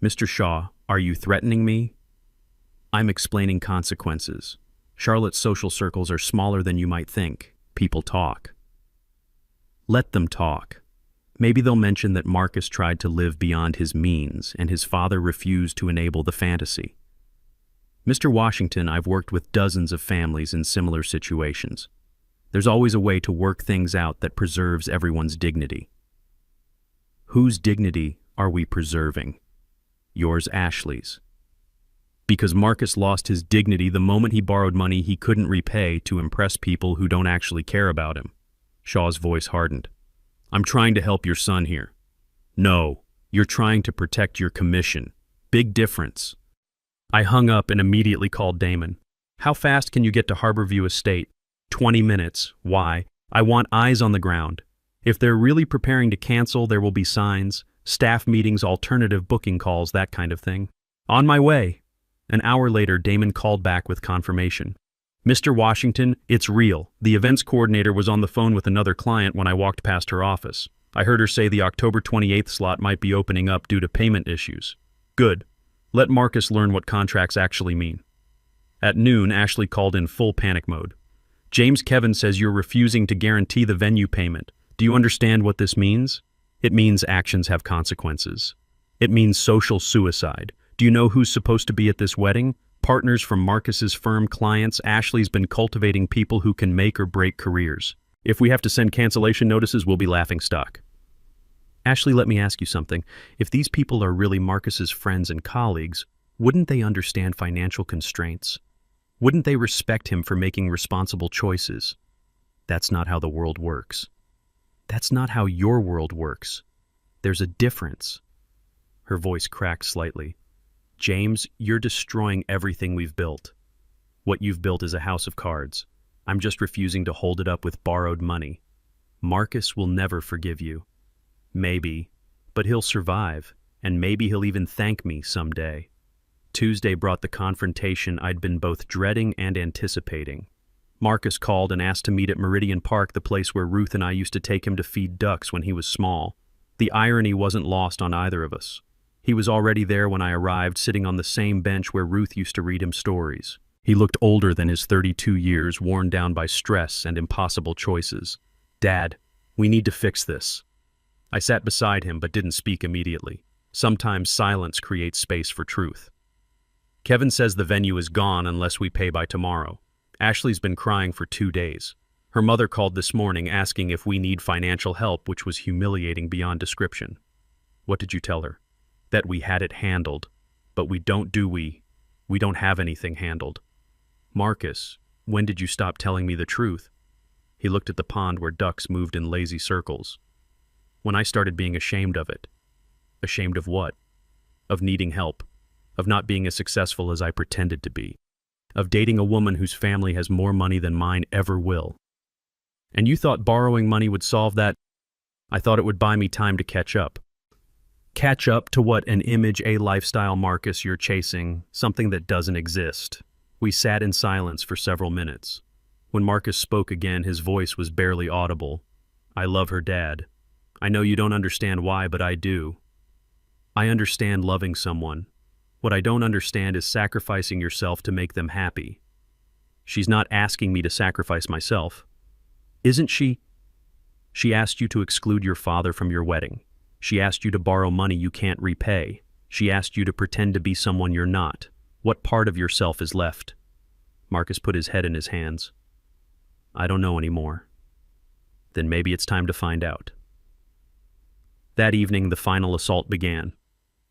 Mr. Shaw, are you threatening me? I'm explaining consequences. Charlotte's social circles are smaller than you might think. People talk. Let them talk. Maybe they'll mention that Marcus tried to live beyond his means and his father refused to enable the fantasy. Mr. Washington, I've worked with dozens of families in similar situations. There's always a way to work things out that preserves everyone's dignity. Whose dignity are we preserving? Yours, Ashley's. Because Marcus lost his dignity the moment he borrowed money he couldn't repay to impress people who don't actually care about him. Shaw's voice hardened. I'm trying to help your son here. No, you're trying to protect your commission. Big difference. I hung up and immediately called Damon. How fast can you get to Harborview Estate? 20 minutes. Why? I want eyes on the ground. If they're really preparing to cancel, there will be signs, staff meetings, alternative booking calls, that kind of thing. On my way. An hour later, Damon called back with confirmation. Mr. Washington, it's real. The events coordinator was on the phone with another client when I walked past her office. I heard her say the October 28th slot might be opening up due to payment issues. Good. Let Marcus learn what contracts actually mean. At noon, Ashley called in full panic mode. James, Kevin says you're refusing to guarantee the venue payment. Do you understand what this means? It means actions have consequences. It means social suicide. Do you know who's supposed to be at this wedding? Partners from Marcus's firm, clients. Ashley's been cultivating people who can make or break careers. If we have to send cancellation notices, we'll be laughingstock. Ashley, let me ask you something. If these people are really Marcus's friends and colleagues, wouldn't they understand financial constraints? Wouldn't they respect him for making responsible choices? That's not how the world works. That's not how your world works. There's a difference. Her voice cracked slightly. James, you're destroying everything we've built. What you've built is a house of cards. I'm just refusing to hold it up with borrowed money. Marcus will never forgive you. Maybe, but he'll survive, and maybe he'll even thank me someday. Tuesday brought the confrontation I'd been both dreading and anticipating. Marcus called and asked to meet at Meridian Park, the place where Ruth and I used to take him to feed ducks when he was small. The irony wasn't lost on either of us. He was already there when I arrived, sitting on the same bench where Ruth used to read him stories. He looked older than his 32 years, worn down by stress and impossible choices. Dad, we need to fix this. I sat beside him but didn't speak immediately. Sometimes silence creates space for truth. Kevin says the venue is gone unless we pay by tomorrow. Ashley's been crying for 2 days. Her mother called this morning asking if we need financial help, which was humiliating beyond description. What did you tell her? That we had it handled. But we don't have anything handled. Marcus, when did you stop telling me the truth? He looked at the pond where ducks moved in lazy circles. When I started being ashamed of it. Ashamed of what? Of needing help. Of not being as successful as I pretended to be. Of dating a woman whose family has more money than mine ever will. And you thought borrowing money would solve that? I thought it would buy me time to catch up. Catch up to what? An image, a lifestyle, Marcus, you're chasing, something that doesn't exist. We sat in silence for several minutes. When Marcus spoke again, his voice was barely audible. I love her, Dad. I know you don't understand why, but I do. I understand loving someone. What I don't understand is sacrificing yourself to make them happy. She's not asking me to sacrifice myself. Isn't she? She asked you to exclude your father from your wedding. She asked you to borrow money you can't repay. She asked you to pretend to be someone you're not. What part of yourself is left? Marcus put his head in his hands. I don't know anymore. Then maybe it's time to find out. That evening, the final assault began.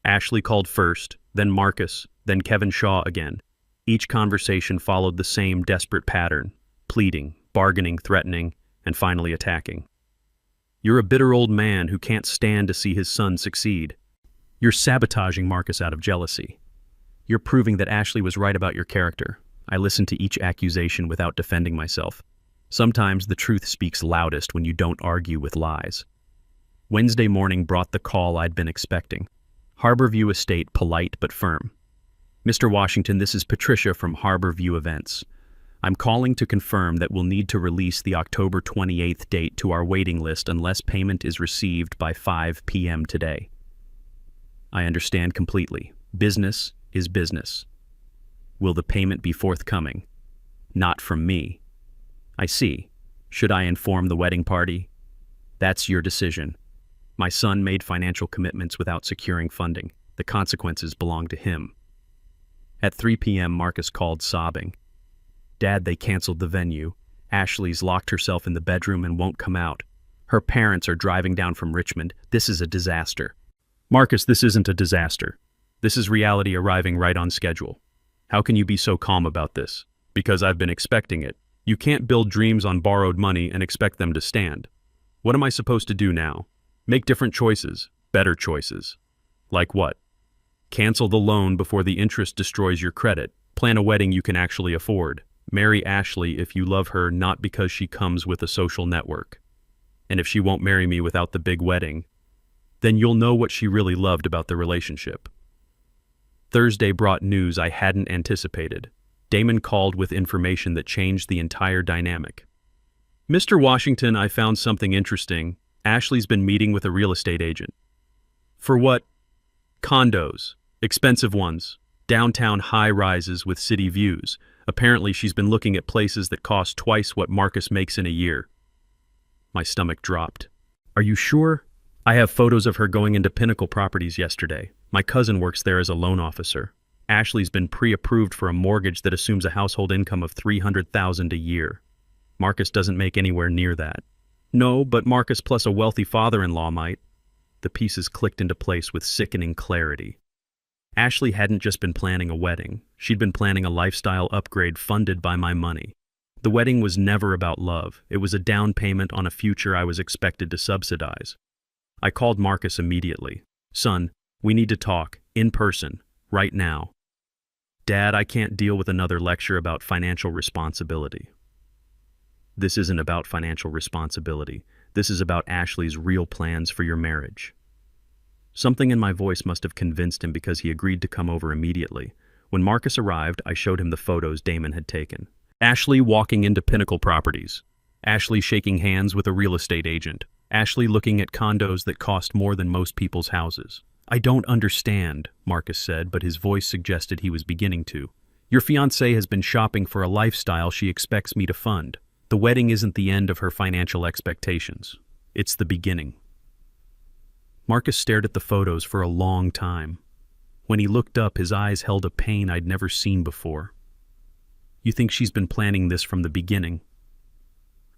Ashley called first, then Marcus, then Kevin Shaw again. Each conversation followed the same desperate pattern: pleading, bargaining, threatening, and finally attacking. You're a bitter old man who can't stand to see his son succeed. You're sabotaging Marcus out of jealousy. You're proving that Ashley was right about your character. I listened to each accusation without defending myself. Sometimes the truth speaks loudest when you don't argue with lies. Wednesday morning brought the call I'd been expecting. Harborview Estate, polite but firm. Mr. Washington, this is Patricia from Harborview Events. I'm calling to confirm that we'll need to release the October 28th date to our waiting list unless payment is received by 5 p.m. today. I understand completely. Business is business. Will the payment be forthcoming? Not from me. I see. Should I inform the wedding party? That's your decision. My son made financial commitments without securing funding. The consequences belong to him. At 3 p.m., Marcus called sobbing. Dad, they canceled the venue. Ashley's locked herself in the bedroom and won't come out. Her parents are driving down from Richmond. This is a disaster. Marcus, this isn't a disaster. This is reality arriving right on schedule. How can you be so calm about this? Because I've been expecting it. You can't build dreams on borrowed money and expect them to stand. What am I supposed to do now? Make different choices, better choices. Like what? Cancel the loan before the interest destroys your credit. Plan a wedding you can actually afford. Marry Ashley if you love her, not because she comes with a social network. And if she won't marry me without the big wedding, then you'll know what she really loved about the relationship. Thursday brought news I hadn't anticipated. Damon called with information that changed the entire dynamic. Mr. Washington, I found something interesting. Ashley's been meeting with a real estate agent. For what? Condos. Expensive ones. Downtown high-rises with city views. Apparently she's been looking at places that cost twice what Marcus makes in a year. My stomach dropped. Are you sure? I have photos of her going into Pinnacle Properties yesterday. My cousin works there as a loan officer. Ashley's been pre-approved for a mortgage that assumes a household income of $300,000 a year. Marcus doesn't make anywhere near that. No, but Marcus plus a wealthy father-in-law might. The pieces clicked into place with sickening clarity. Ashley hadn't just been planning a wedding. She'd been planning a lifestyle upgrade funded by my money. The wedding was never about love. It was a down payment on a future I was expected to subsidize. I called Marcus immediately. Son, We need to talk, in person, right now. Dad, I can't deal with another lecture about financial responsibility. This isn't about financial responsibility. This is about Ashley's real plans for your marriage. Something in my voice must have convinced him because he agreed to come over immediately. When Marcus arrived, I showed him the photos Damon had taken. Ashley walking into Pinnacle Properties. Ashley shaking hands with a real estate agent. Ashley looking at condos that cost more than most people's houses. I don't understand, Marcus said, but his voice suggested he was beginning to. Your fiancée has been shopping for a lifestyle she expects me to fund. The wedding isn't the end of her financial expectations. It's the beginning. Marcus stared at the photos for a long time. When he looked up, his eyes held a pain I'd never seen before. You think she's been planning this from the beginning?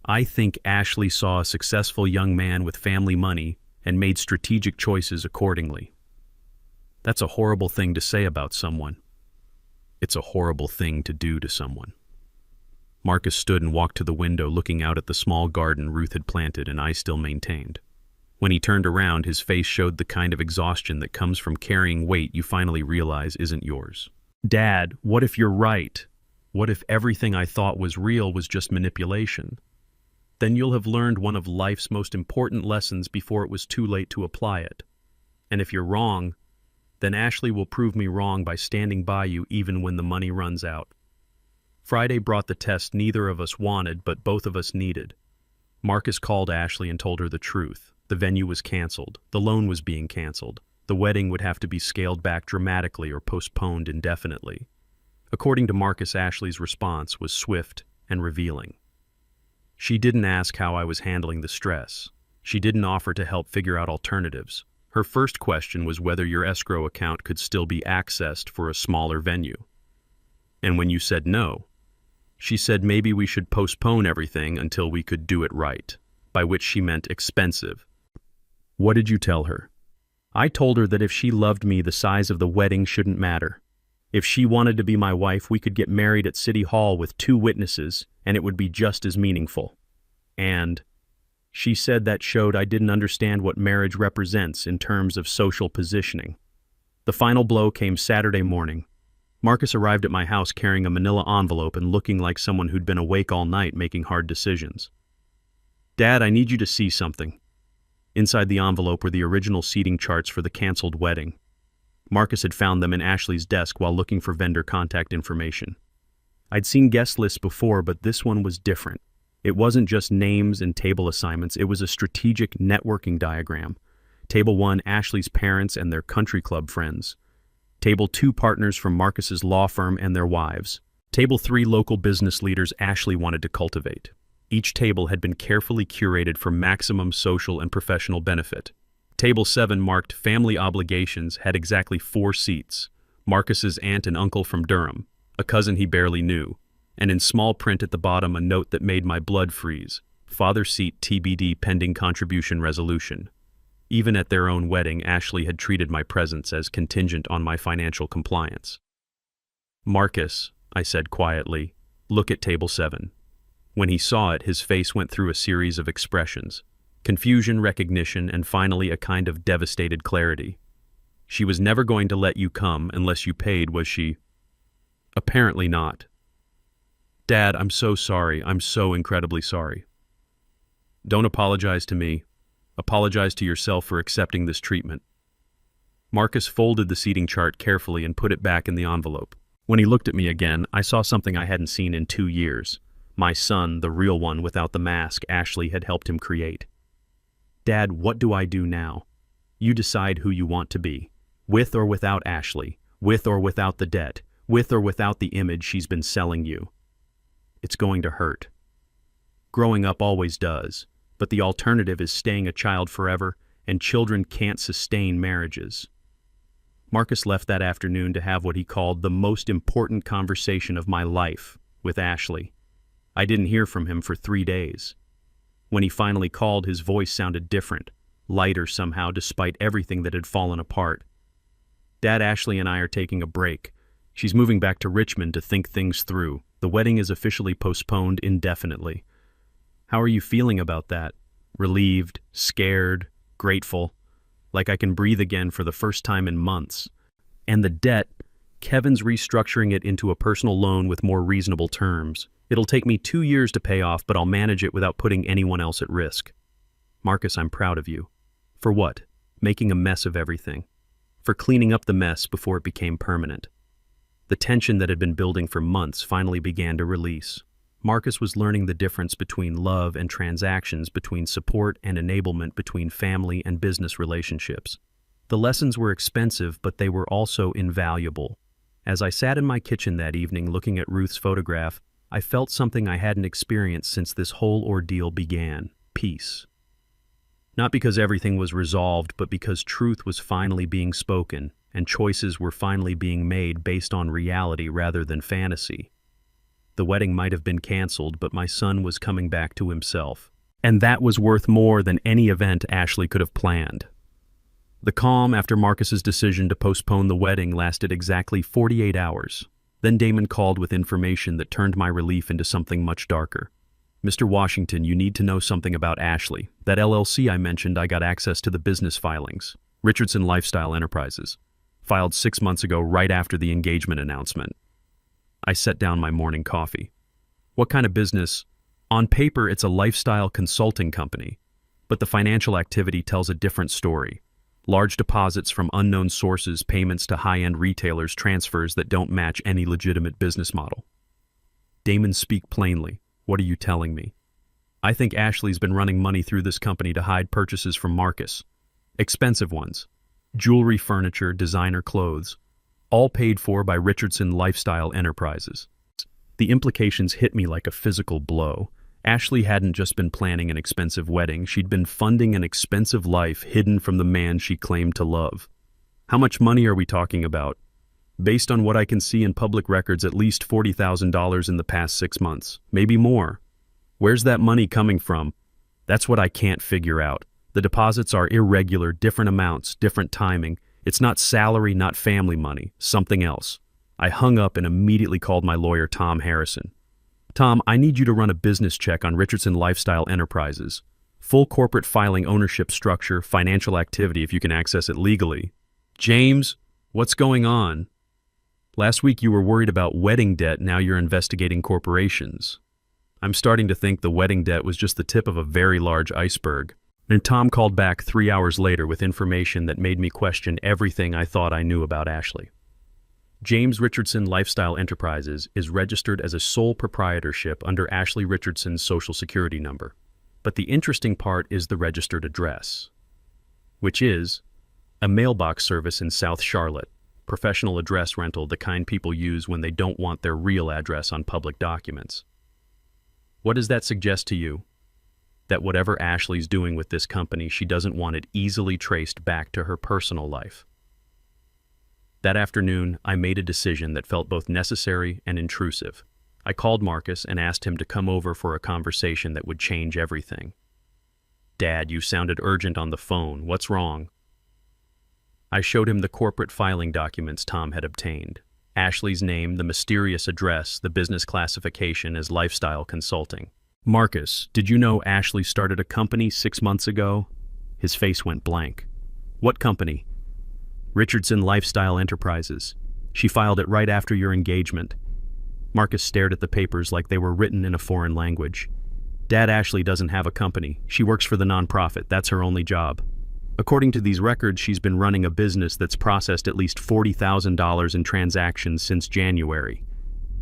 I think Ashley saw a successful young man with family money and made strategic choices accordingly. That's a horrible thing to say about someone. It's a horrible thing to do to someone. Marcus stood and walked to the window, looking out at the small garden Ruth had planted and I still maintained. When he turned around, his face showed the kind of exhaustion that comes from carrying weight you finally realize isn't yours. Dad, what if you're right? What if everything I thought was real was just manipulation? Then you'll have learned one of life's most important lessons before it was too late to apply it. And if you're wrong, then Ashley will prove me wrong by standing by you even when the money runs out. Friday brought the test neither of us wanted, but both of us needed. Marcus called Ashley and told her the truth. The venue was canceled. The loan was being canceled. The wedding would have to be scaled back dramatically or postponed indefinitely. According to Marcus, Ashley's response was swift and revealing. She didn't ask how I was handling the stress. She didn't offer to help figure out alternatives. Her first question was whether your escrow account could still be accessed for a smaller venue. And when you said no, she said maybe we should postpone everything until we could do it right, by which she meant expensive. What did you tell her? I told her that if she loved me, the size of the wedding shouldn't matter. If she wanted to be my wife, we could get married at City Hall with 2 witnesses, and it would be just as meaningful. And she said that showed I didn't understand what marriage represents in terms of social positioning. The final blow came Saturday morning. Marcus arrived at my house carrying a manila envelope and looking like someone who'd been awake all night making hard decisions. Dad, I need you to see something. Inside the envelope were the original seating charts for the canceled wedding. Marcus had found them in Ashley's desk while looking for vendor contact information. I'd seen guest lists before, but this one was different. It wasn't just names and table assignments, it was a strategic networking diagram. Table 1, Ashley's parents and their country club friends. Table 2, partners from Marcus's law firm and their wives. Table 3, local business leaders Ashley wanted to cultivate. Each table had been carefully curated for maximum social and professional benefit. Table 7, marked family obligations, had exactly 4 seats. Marcus's aunt and uncle from Durham, a cousin he barely knew, and in small print at the bottom a note that made my blood freeze. Father seat TBD pending contribution resolution. Even at their own wedding, Ashley had treated my presence as contingent on my financial compliance. Marcus, I said quietly, look at table 7. When he saw it, his face went through a series of expressions. Confusion, recognition, and finally a kind of devastated clarity. She was never going to let you come unless you paid, was she? Apparently not. Dad, I'm so sorry. I'm so incredibly sorry. Don't apologize to me. Apologize to yourself for accepting this treatment. Marcus folded the seating chart carefully and put it back in the envelope. When he looked at me again, I saw something I hadn't seen in 2 years. My son, the real one without the mask Ashley had helped him create. Dad, what do I do now? You decide who you want to be. With or without Ashley. With or without the debt. With or without the image she's been selling you. It's going to hurt. Growing up always does, but the alternative is staying a child forever, and children can't sustain marriages. Marcus left that afternoon to have what he called the most important conversation of my life with Ashley. I didn't hear from him for 3 days. When he finally called, his voice sounded different, lighter somehow despite everything that had fallen apart. Dad, Ashley and I are taking a break. She's moving back to Richmond to think things through. The wedding is officially postponed indefinitely. How are you feeling about that? Relieved, scared, grateful? like I can breathe again for the first time in months. And the debt, Kevin's restructuring it into a personal loan with more reasonable terms. It'll take me 2 years to pay off, but I'll manage it without putting anyone else at risk. Marcus, I'm proud of you. For what? Making a mess of everything. For cleaning up the mess before it became permanent. The tension that had been building for months finally began to release. Marcus was learning the difference between love and transactions, between support and enablement, between family and business relationships. The lessons were expensive, but they were also invaluable. As I sat in my kitchen that evening looking at Ruth's photograph, I felt something I hadn't experienced since this whole ordeal began: peace. Not because everything was resolved, but because truth was finally being spoken, and choices were finally being made based on reality rather than fantasy. The wedding might have been canceled, but my son was coming back to himself. And that was worth more than any event Ashley could have planned. The calm after Marcus's decision to postpone the wedding lasted exactly 48 hours. Then Damon called with information that turned my relief into something much darker. Mr. Washington, you need to know something about Ashley. That LLC I mentioned, I got access to the business filings. Richardson Lifestyle Enterprises. Filed 6 months ago, right after the engagement announcement. I set down my morning coffee. What kind of business? On paper, it's a lifestyle consulting company, but the financial activity tells a different story. Large deposits from unknown sources, payments to high-end retailers, transfers that don't match any legitimate business model. Damon, speak plainly. What are you telling me? I think Ashley's been running money through this company to hide purchases from Marcus. Expensive ones. Jewelry, furniture, designer clothes. All paid for by Richardson Lifestyle Enterprises. The implications hit me like a physical blow. Ashley hadn't just been planning an expensive wedding, she'd been funding an expensive life hidden from the man she claimed to love. How much money are we talking about? Based on what I can see in public records, at least $40,000 in the past 6 months, maybe more. Where's that money coming from? That's what I can't figure out. The deposits are irregular, different amounts, different timing. It's not salary, not family money, something else. I hung up and immediately called my lawyer, Tom Harrison. Tom, I need you to run a business check on Richardson Lifestyle Enterprises. Full corporate filing, ownership structure, financial activity if you can access it legally. James, what's going on? Last week you were worried about wedding debt, now you're investigating corporations. I'm starting to think the wedding debt was just the tip of a very large iceberg. And Tom called back 3 hours later with information that made me question everything I thought I knew about Ashley. James Richardson Lifestyle Enterprises is registered as a sole proprietorship under Ashley Richardson's Social Security number. But the interesting part is the registered address, which is a mailbox service in South Charlotte, professional address rental, the kind people use when they don't want their real address on public documents. What does that suggest to you? That whatever Ashley's doing with this company, she doesn't want it easily traced back to her personal life. That afternoon, I made a decision that felt both necessary and intrusive. I called Marcus and asked him to come over for a conversation that would change everything. Dad, you sounded urgent on the phone. What's wrong? I showed him the corporate filing documents Tom had obtained. Ashley's name, the mysterious address, the business classification as lifestyle consulting. Marcus, did you know Ashley started a company 6 months ago? His face went blank. What company? Richardson Lifestyle Enterprises. She filed it right after your engagement. Marcus stared at the papers like they were written in a foreign language. Dad, Ashley doesn't have a company. She works for the nonprofit. That's her only job. According to these records, she's been running a business that's processed at least $40,000 in transactions since January.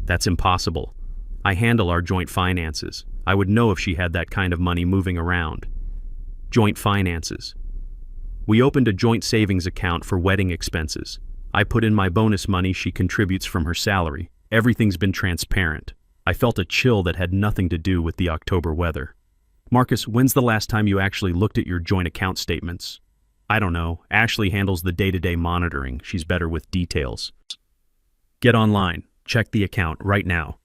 That's impossible. I handle our joint finances. I would know if she had that kind of money moving around. Joint finances. We opened a joint savings account for wedding expenses. I put in my bonus money, she contributes from her salary. Everything's been transparent. I felt a chill that had nothing to do with the October weather. Marcus, when's the last time you actually looked at your joint account statements? I don't know. Ashley handles the day-to-day monitoring. She's better with details. Get online. Check the account right now.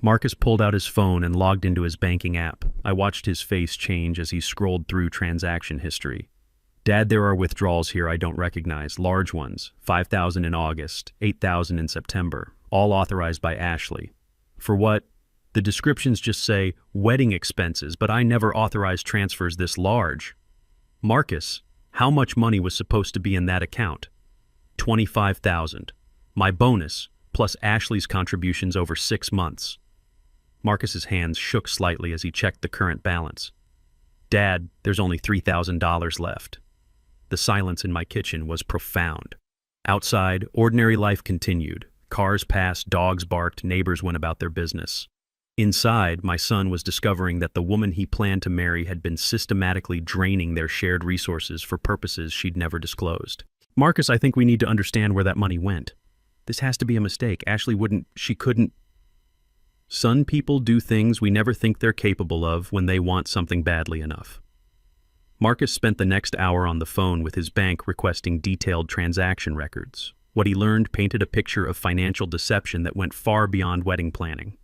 Marcus pulled out his phone and logged into his banking app. I watched his face change as he scrolled through transaction history. Dad, there are withdrawals here I don't recognize, large ones, $5,000 in August, $8,000 in September, all authorized by Ashley. For what? The descriptions just say wedding expenses, but I never authorized transfers this large. Marcus, How much money was supposed to be in that account? $25,000. My bonus, plus Ashley's contributions over 6 months. Marcus's hands shook slightly as he checked the current balance. Dad, there's only $3,000 left. The silence in my kitchen was profound. Outside, ordinary life continued. Cars passed, dogs barked, neighbors went about their business. Inside, my son was discovering that the woman he planned to marry had been systematically draining their shared resources for purposes she'd never disclosed. Marcus, I think we need to understand where that money went. This has to be a mistake. Ashley couldn't. Some people do things we never think they're capable of when they want something badly enough. Marcus spent the next hour on the phone with his bank requesting detailed transaction records. What he learned painted a picture of financial deception that went far beyond wedding planning.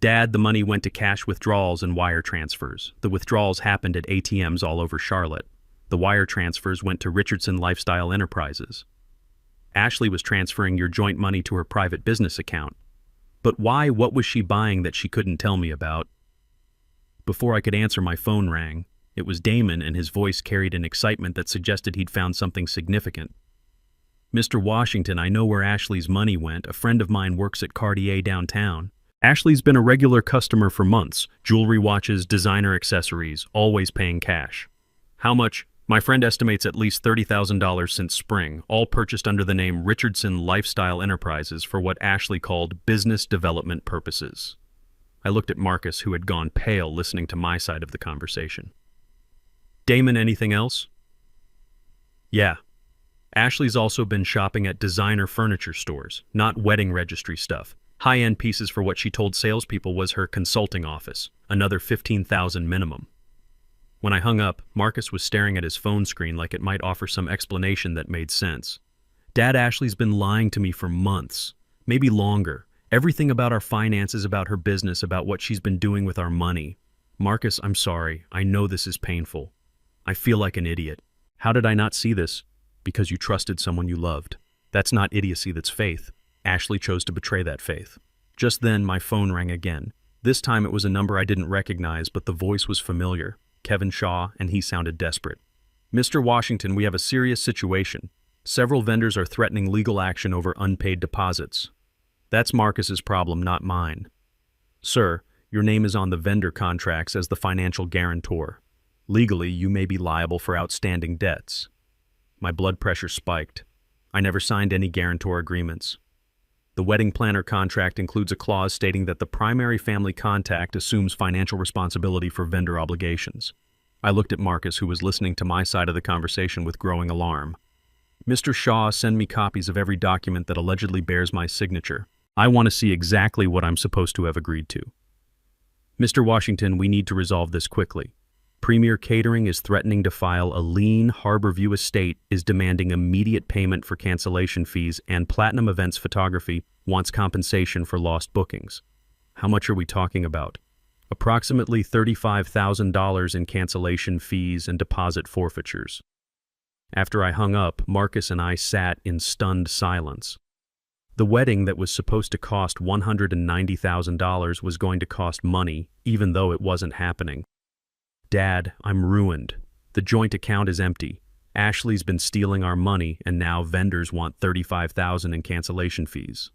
Dad, the money went to cash withdrawals and wire transfers. The withdrawals happened at ATMs all over Charlotte. The wire transfers went to Richardson Lifestyle Enterprises. Ashley was transferring your joint money to her private business account. But why? What was she buying that she couldn't tell me about? Before I could answer, my phone rang. It was Damon, and his voice carried an excitement that suggested he'd found something significant. Mr. Washington, I know where Ashley's money went. A friend of mine works at Cartier downtown. Ashley's been a regular customer for months. Jewelry, watches, designer accessories, always paying cash. How much? My friend estimates at least $30,000 since spring, all purchased under the name Richardson Lifestyle Enterprises for what Ashley called business development purposes. I looked at Marcus, who had gone pale listening to my side of the conversation. Damon, anything else? Yeah. Ashley's also been shopping at designer furniture stores, not wedding registry stuff. High-end pieces for what she told salespeople was her consulting office, another $15,000 minimum. When I hung up, Marcus was staring at his phone screen like it might offer some explanation that made sense. Dad, Ashley's been lying to me for months, maybe longer. Everything about our finances, about her business, about what she's been doing with our money. Marcus, I'm sorry. I know this is painful. I feel like an idiot. How did I not see this? Because you trusted someone you loved. That's not idiocy, that's faith. Ashley chose to betray that faith. Just then, my phone rang again. This time it was a number I didn't recognize, but the voice was familiar. Kevin Shaw, and he sounded desperate. Mr. Washington, we have a serious situation. Several vendors are threatening legal action over unpaid deposits. That's Marcus's problem, not mine. Sir, your name is on the vendor contracts as the financial guarantor. Legally, you may be liable for outstanding debts. My blood pressure spiked. I never signed any guarantor agreements. The wedding planner contract includes a clause stating that the primary family contact assumes financial responsibility for vendor obligations. I looked at Marcus, who was listening to my side of the conversation with growing alarm. Mr. Shaw, send me copies of every document that allegedly bears my signature. I want to see exactly what I'm supposed to have agreed to. Mr. Washington, we need to resolve this quickly. Premier Catering is threatening to file a lien. Harborview Estate is demanding immediate payment for cancellation fees, and Platinum Events Photography wants compensation for lost bookings. How much are we talking about? Approximately $35,000 in cancellation fees and deposit forfeitures. After I hung up, Marcus and I sat in stunned silence. The wedding that was supposed to cost $190,000 was going to cost money, even though it wasn't happening. Dad, I'm ruined. The joint account is empty. Ashley's been stealing our money, and now vendors want $35,000 in cancellation fees.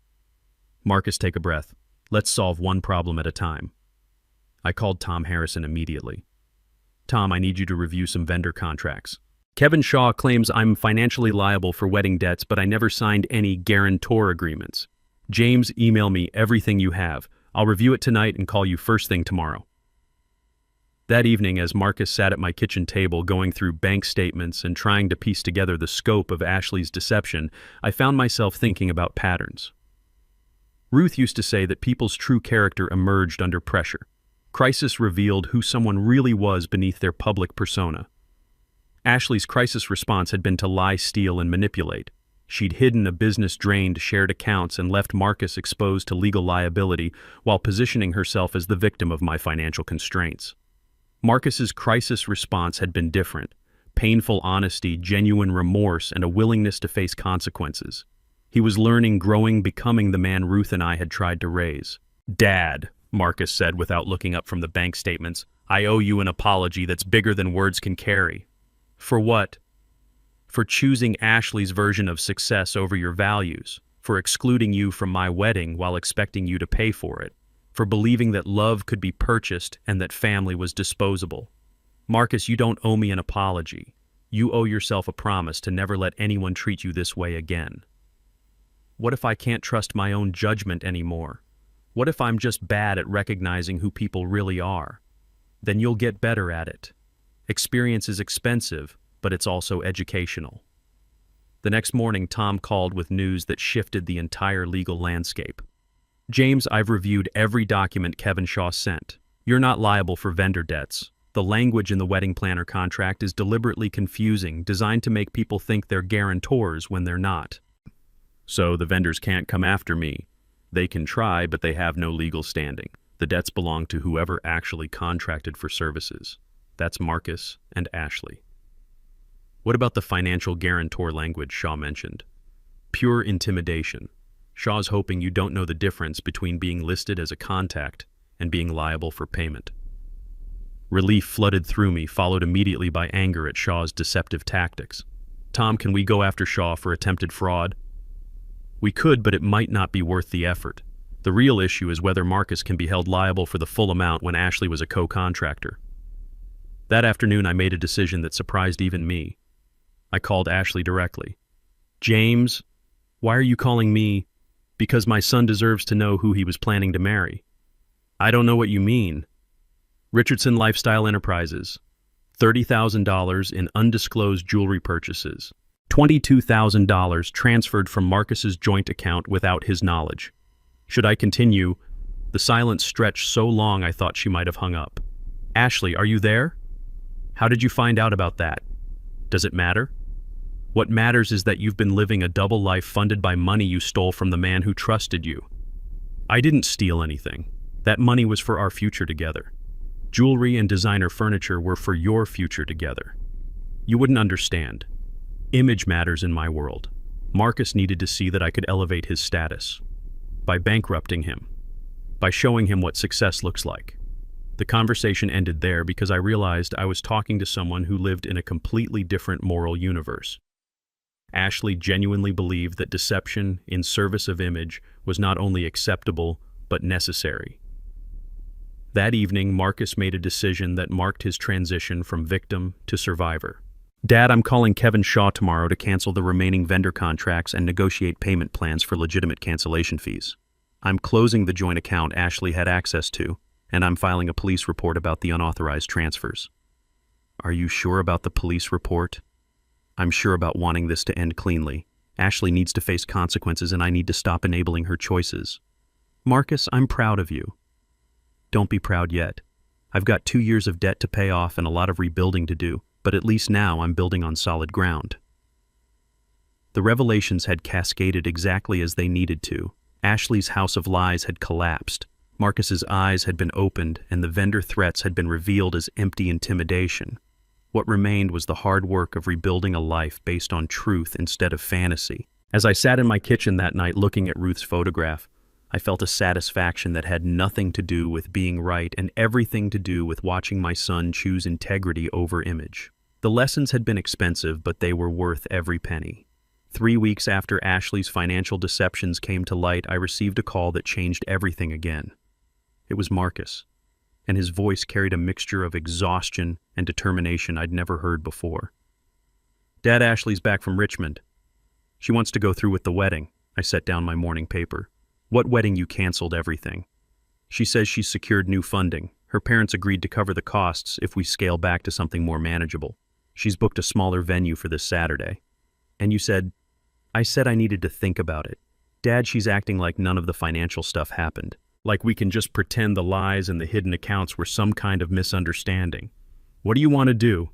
Marcus, take a breath. Let's solve one problem at a time. I called Tom Harrison immediately. Tom, I need you to review some vendor contracts. Kevin Shaw claims I'm financially liable for wedding debts, but I never signed any guarantor agreements. James, email me everything you have. I'll review it tonight and call you first thing tomorrow. That evening, as Marcus sat at my kitchen table going through bank statements and trying to piece together the scope of Ashley's deception, I found myself thinking about patterns. Ruth used to say that people's true character emerged under pressure. Crisis revealed who someone really was beneath their public persona. Ashley's crisis response had been to lie, steal, and manipulate. She'd hidden a business-drained shared accounts and left Marcus exposed to legal liability while positioning herself as the victim of my financial constraints. Marcus's crisis response had been different. Painful honesty, genuine remorse, and a willingness to face consequences. He was learning, growing, becoming the man Ruth and I had tried to raise. Dad, Marcus said without looking up from the bank statements, I owe you an apology that's bigger than words can carry. For what? for choosing Ashley's version of success over your values, for excluding you from my wedding while expecting you to pay for it, for believing that love could be purchased and that family was disposable. Marcus, you don't owe me an apology. You owe yourself a promise to never let anyone treat you this way again. What if I can't trust my own judgment anymore? What if I'm just bad at recognizing who people really are? Then you'll get better at it. Experience is expensive, but it's also educational. The next morning, Tom called with news that shifted the entire legal landscape. James, I've reviewed every document Kevin Shaw sent. You're not liable for vendor debts. The language in the wedding planner contract is deliberately confusing, designed to make people think they're guarantors when they're not. So the vendors can't come after me. They can try, but they have no legal standing. The debts belong to whoever actually contracted for services. That's Marcus and Ashley. What about the financial guarantor language Shaw mentioned? Pure intimidation. Shaw's hoping you don't know the difference between being listed as a contact and being liable for payment. Relief flooded through me, followed immediately by anger at Shaw's deceptive tactics. Tom, can we go after Shaw for attempted fraud? We could, but it might not be worth the effort. The real issue is whether Marcus can be held liable for the full amount when Ashley was a co-contractor. That afternoon, I made a decision that surprised even me. I called Ashley directly. James, why are you calling me? Because my son deserves to know who he was planning to marry. I don't know what you mean. Richardson Lifestyle Enterprises, $30,000 in undisclosed jewelry purchases, $22,000 transferred from Marcus's joint account without his knowledge. Should I continue? The silence stretched so long I thought she might have hung up. Ashley, are you there? How did you find out about that? Does it matter? What matters is that you've been living a double life funded by money you stole from the man who trusted you. I didn't steal anything. That money was for our future together. Jewelry and designer furniture were for your future together. You wouldn't understand. Image matters in my world. Marcus needed to see that I could elevate his status. By bankrupting him. By showing him what success looks like. The conversation ended there because I realized I was talking to someone who lived in a completely different moral universe. Ashley genuinely believed that deception in service of image was not only acceptable, but necessary. That evening, Marcus made a decision that marked his transition from victim to survivor. Dad, I'm calling Kevin Shaw tomorrow to cancel the remaining vendor contracts and negotiate payment plans for legitimate cancellation fees. I'm closing the joint account Ashley had access to, and I'm filing a police report about the unauthorized transfers. Are you sure about the police report? I'm sure about wanting this to end cleanly. Ashley needs to face consequences and I need to stop enabling her choices. Marcus, I'm proud of you. Don't be proud yet. I've got 2 years of debt to pay off and a lot of rebuilding to do, but at least now I'm building on solid ground. The revelations had cascaded exactly as they needed to. Ashley's house of lies had collapsed. Marcus's eyes had been opened and the vendor threats had been revealed as empty intimidation. What remained was the hard work of rebuilding a life based on truth instead of fantasy. As I sat in my kitchen that night looking at Ruth's photograph, I felt a satisfaction that had nothing to do with being right and everything to do with watching my son choose integrity over image. The lessons had been expensive, but they were worth every penny. 3 weeks after Ashley's financial deceptions came to light, I received a call that changed everything again. It was Marcus, and his voice carried a mixture of exhaustion and determination I'd never heard before. Dad, Ashley's back from Richmond. She wants to go through with the wedding. I set down my morning paper. What wedding? You canceled everything. She says she's secured new funding. Her parents agreed to cover the costs if we scale back to something more manageable. She's booked a smaller venue for this Saturday. And you said, I said I needed to think about it. Dad, she's acting like none of the financial stuff happened. Like we can just pretend the lies and the hidden accounts were some kind of misunderstanding. What do you want to do?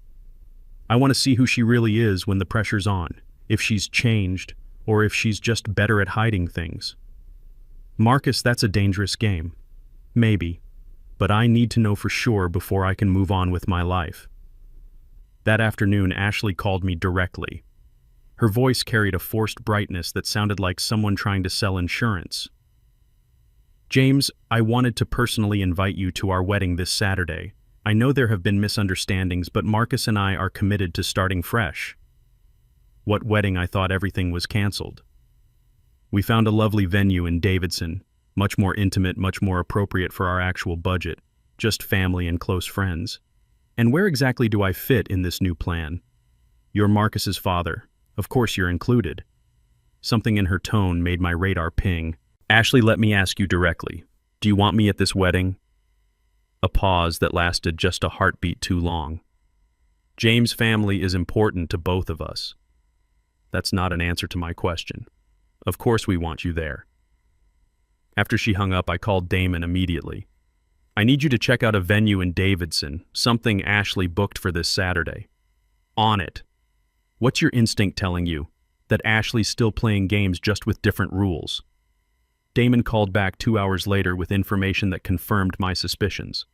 I want to see who she really is when the pressure's on. If she's changed, or if she's just better at hiding things. Marcus, that's a dangerous game. Maybe. But I need to know for sure before I can move on with my life. That afternoon, Ashley called me directly. Her voice carried a forced brightness that sounded like someone trying to sell insurance. James, I wanted to personally invite you to our wedding this Saturday. I know there have been misunderstandings, but Marcus and I are committed to starting fresh. What wedding? I thought everything was canceled. We found a lovely venue in Davidson, much more intimate, much more appropriate for our actual budget, just family and close friends. And where exactly do I fit in this new plan? You're Marcus's father. Of course you're included. Something in her tone made my radar ping. Ashley, let me ask you directly. Do you want me at this wedding? A pause that lasted just a heartbeat too long. James' family is important to both of us. That's not an answer to my question. Of course we want you there. After she hung up, I called Damon immediately. I need you to check out a venue in Davidson, something Ashley booked for this Saturday. On it. What's your instinct telling you? That Ashley's still playing games just with different rules? Damon called back 2 hours later with information that confirmed my suspicions.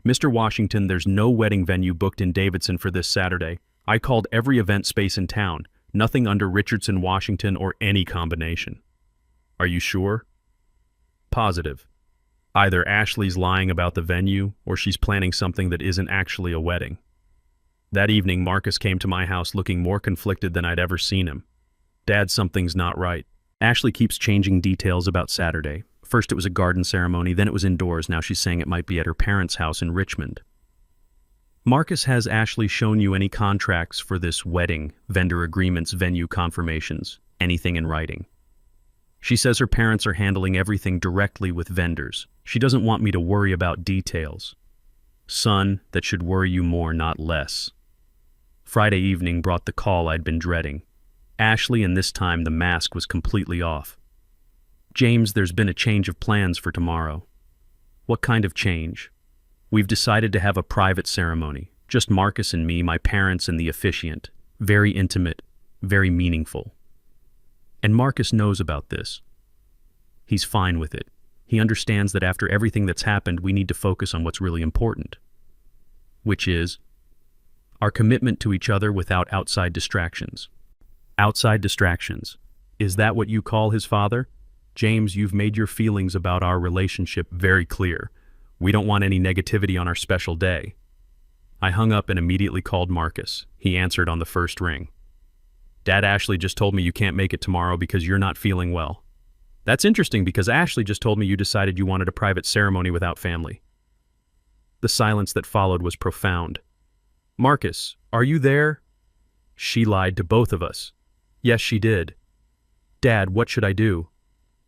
Mr. Washington, there's no wedding venue booked in Davidson for this Saturday. I called every event space in town. Nothing under Richardson, Washington, or any combination. Are you sure? Positive. Either Ashley's lying about the venue, or she's planning something that isn't actually a wedding. That evening, Marcus came to my house looking more conflicted than I'd ever seen him. Dad, something's not right. Ashley keeps changing details about Saturday. First it was a garden ceremony, then it was indoors. Now she's saying it might be at her parents' house in Richmond. Marcus, has Ashley shown you any contracts for this wedding, vendor agreements, venue confirmations, anything in writing? She says her parents are handling everything directly with vendors. She doesn't want me to worry about details. Son, that should worry you more, not less. Friday evening brought the call I'd been dreading. Ashley, and this time the mask was completely off. James, there's been a change of plans for tomorrow. What kind of change? We've decided to have a private ceremony. Just Marcus and me, my parents and the officiant. Very intimate, very meaningful. And Marcus knows about this. He's fine with it. He understands that after everything that's happened, we need to focus on what's really important. Which is our commitment to each other without outside distractions. Outside distractions. Is that what you call his father? James, you've made your feelings about our relationship very clear. We don't want any negativity on our special day. I hung up and immediately called Marcus. He answered on the first ring. Dad, Ashley just told me you can't make it tomorrow because you're not feeling well. That's interesting because Ashley just told me you decided you wanted a private ceremony without family. The silence that followed was profound. Marcus, are you there? She lied to both of us. Yes, she did. Dad, what should I do?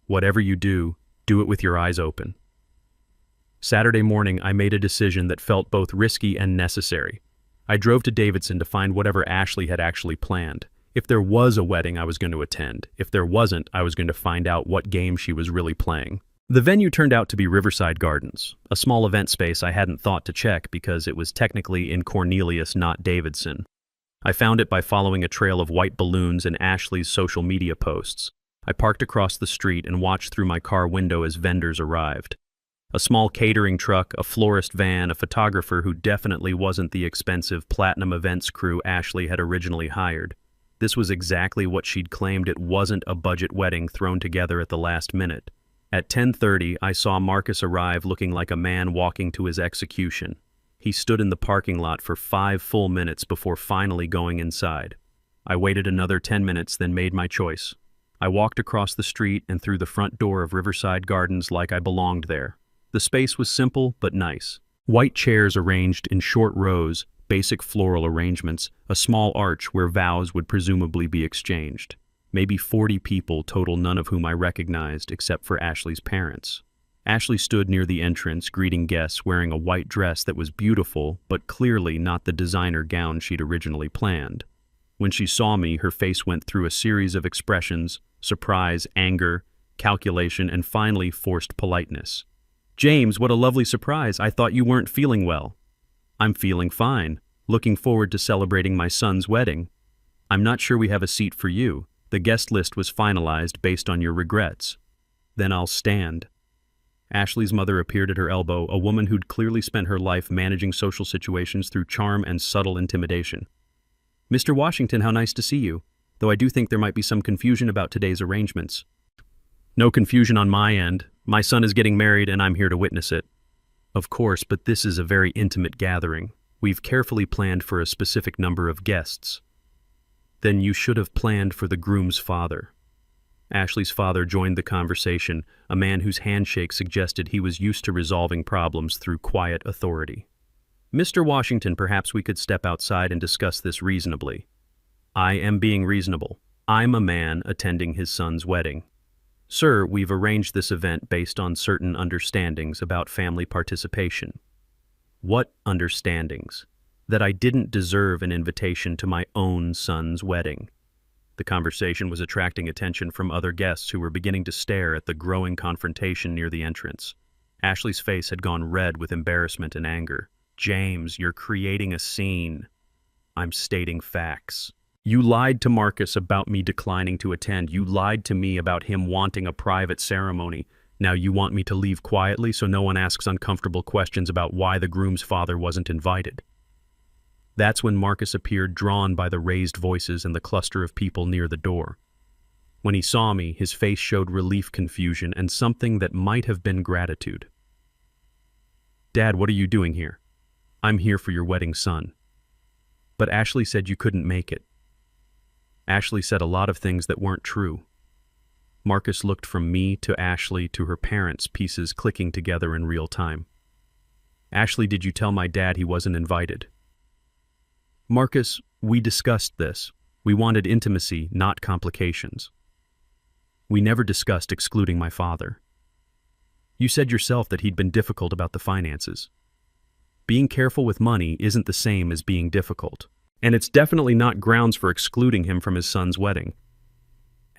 Whatever you do it with your eyes open. Saturday morning, I made a decision that felt both risky and necessary. I drove to Davidson to find whatever Ashley had actually planned. If there was a wedding, I was going to attend. If there wasn't, I was going to find out what game she was really playing. The venue turned out to be Riverside Gardens, a small event space I hadn't thought to check because it was technically in Cornelius, not Davidson. I found it by following a trail of white balloons and Ashley's social media posts. I parked across the street and watched through my car window as vendors arrived. A small catering truck, a florist van, a photographer who definitely wasn't the expensive Platinum Events crew Ashley had originally hired. This was exactly what she'd claimed. It wasn't a budget wedding thrown together at the last minute. At 10:30, I saw Marcus arrive looking like a man walking to his execution. He stood in the parking lot for 5 full minutes before finally going inside. I waited another 10 minutes, then made my choice. I walked across the street and through the front door of Riverside Gardens like I belonged there. The space was simple but nice. White chairs arranged in short rows, basic floral arrangements, a small arch where vows would presumably be exchanged. Maybe 40 people total, none of whom I recognized except for Ashley's parents. Ashley stood near the entrance, greeting guests, wearing a white dress that was beautiful, but clearly not the designer gown she'd originally planned. When she saw me, her face went through a series of expressions: surprise, anger, calculation, and finally forced politeness. James, what a lovely surprise. I thought you weren't feeling well. I'm feeling fine. Looking forward to celebrating my son's wedding. I'm not sure we have a seat for you. The guest list was finalized based on your regrets. Then I'll stand. Ashley's mother appeared at her elbow, a woman who'd clearly spent her life managing social situations through charm and subtle intimidation. Mr. Washington, how nice to see you, though I do think there might be some confusion about today's arrangements. No confusion on my end. My son is getting married and I'm here to witness it. Of course, but this is a very intimate gathering. We've carefully planned for a specific number of guests. Then you should have planned for the groom's father. Ashley's father joined the conversation, a man whose handshake suggested he was used to resolving problems through quiet authority. Mr. Washington, perhaps we could step outside and discuss this reasonably. I am being reasonable. I'm a man attending his son's wedding. Sir, we've arranged this event based on certain understandings about family participation. What understandings? That I didn't deserve an invitation to my own son's wedding. The conversation was attracting attention from other guests who were beginning to stare at the growing confrontation near the entrance. Ashley's face had gone red with embarrassment and anger. James, you're creating a scene. I'm stating facts. You lied to Marcus about me declining to attend. You lied to me about him wanting a private ceremony. Now you want me to leave quietly so no one asks uncomfortable questions about why the groom's father wasn't invited. That's when Marcus appeared, drawn by the raised voices and the cluster of people near the door. When he saw me, his face showed relief, confusion, and something that might have been gratitude. Dad, what are you doing here? I'm here for your wedding son. But Ashley said you couldn't make it. Ashley said a lot of things that weren't true. Marcus looked from me to Ashley to her parents, pieces clicking together in real time. Ashley, did you tell my dad he wasn't invited? Marcus, we discussed this. We wanted intimacy, not complications. We never discussed excluding my father. You said yourself that he'd been difficult about the finances. Being careful with money isn't the same as being difficult, and it's definitely not grounds for excluding him from his son's wedding.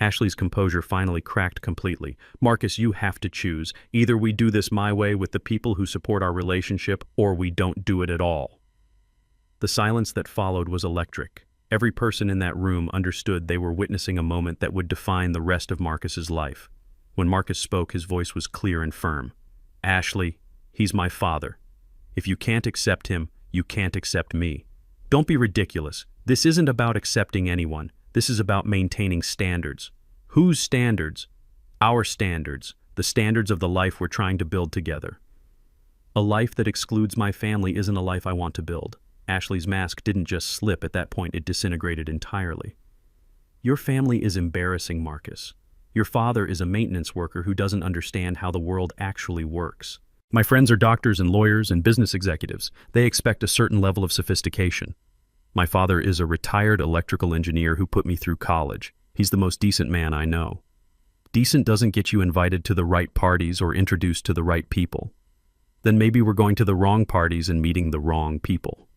Ashley's composure finally cracked completely. Marcus, you have to choose. Either we do this my way with the people who support our relationship, or we don't do it at all. The silence that followed was electric. Every person in that room understood they were witnessing a moment that would define the rest of Marcus's life. When Marcus spoke, his voice was clear and firm. Ashley, he's my father. If you can't accept him, you can't accept me. Don't be ridiculous. This isn't about accepting anyone. This is about maintaining standards. Whose standards? Our standards. The standards of the life we're trying to build together. A life that excludes my family isn't a life I want to build. Ashley's mask didn't just slip. At that point, it disintegrated entirely. Your family is embarrassing, Marcus. Your father is a maintenance worker who doesn't understand how the world actually works. My friends are doctors and lawyers and business executives. They expect a certain level of sophistication. My father is a retired electrical engineer who put me through college. He's the most decent man I know. Decent doesn't get you invited to the right parties or introduced to the right people. Then maybe we're going to the wrong parties and meeting the wrong people.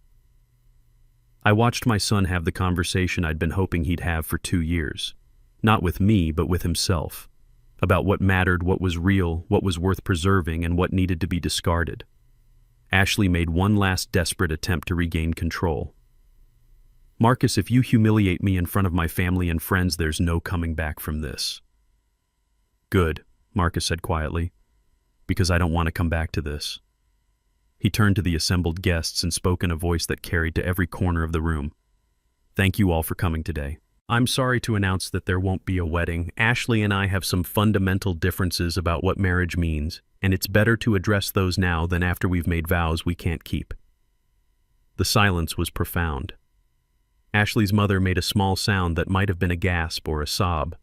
I watched my son have the conversation I'd been hoping he'd have for 2 years. Not with me, but with himself. About what mattered, what was real, what was worth preserving, and what needed to be discarded. Ashley made one last desperate attempt to regain control. Marcus, if you humiliate me in front of my family and friends, there's no coming back from this. Good, Marcus said quietly, because I don't want to come back to this. He turned to the assembled guests and spoke in a voice that carried to every corner of the room. Thank you all for coming today. I'm sorry to announce that there won't be a wedding. Ashley and I have some fundamental differences about what marriage means, and it's better to address those now than after we've made vows we can't keep. The silence was profound. Ashley's mother made a small sound that might have been a gasp or a sob.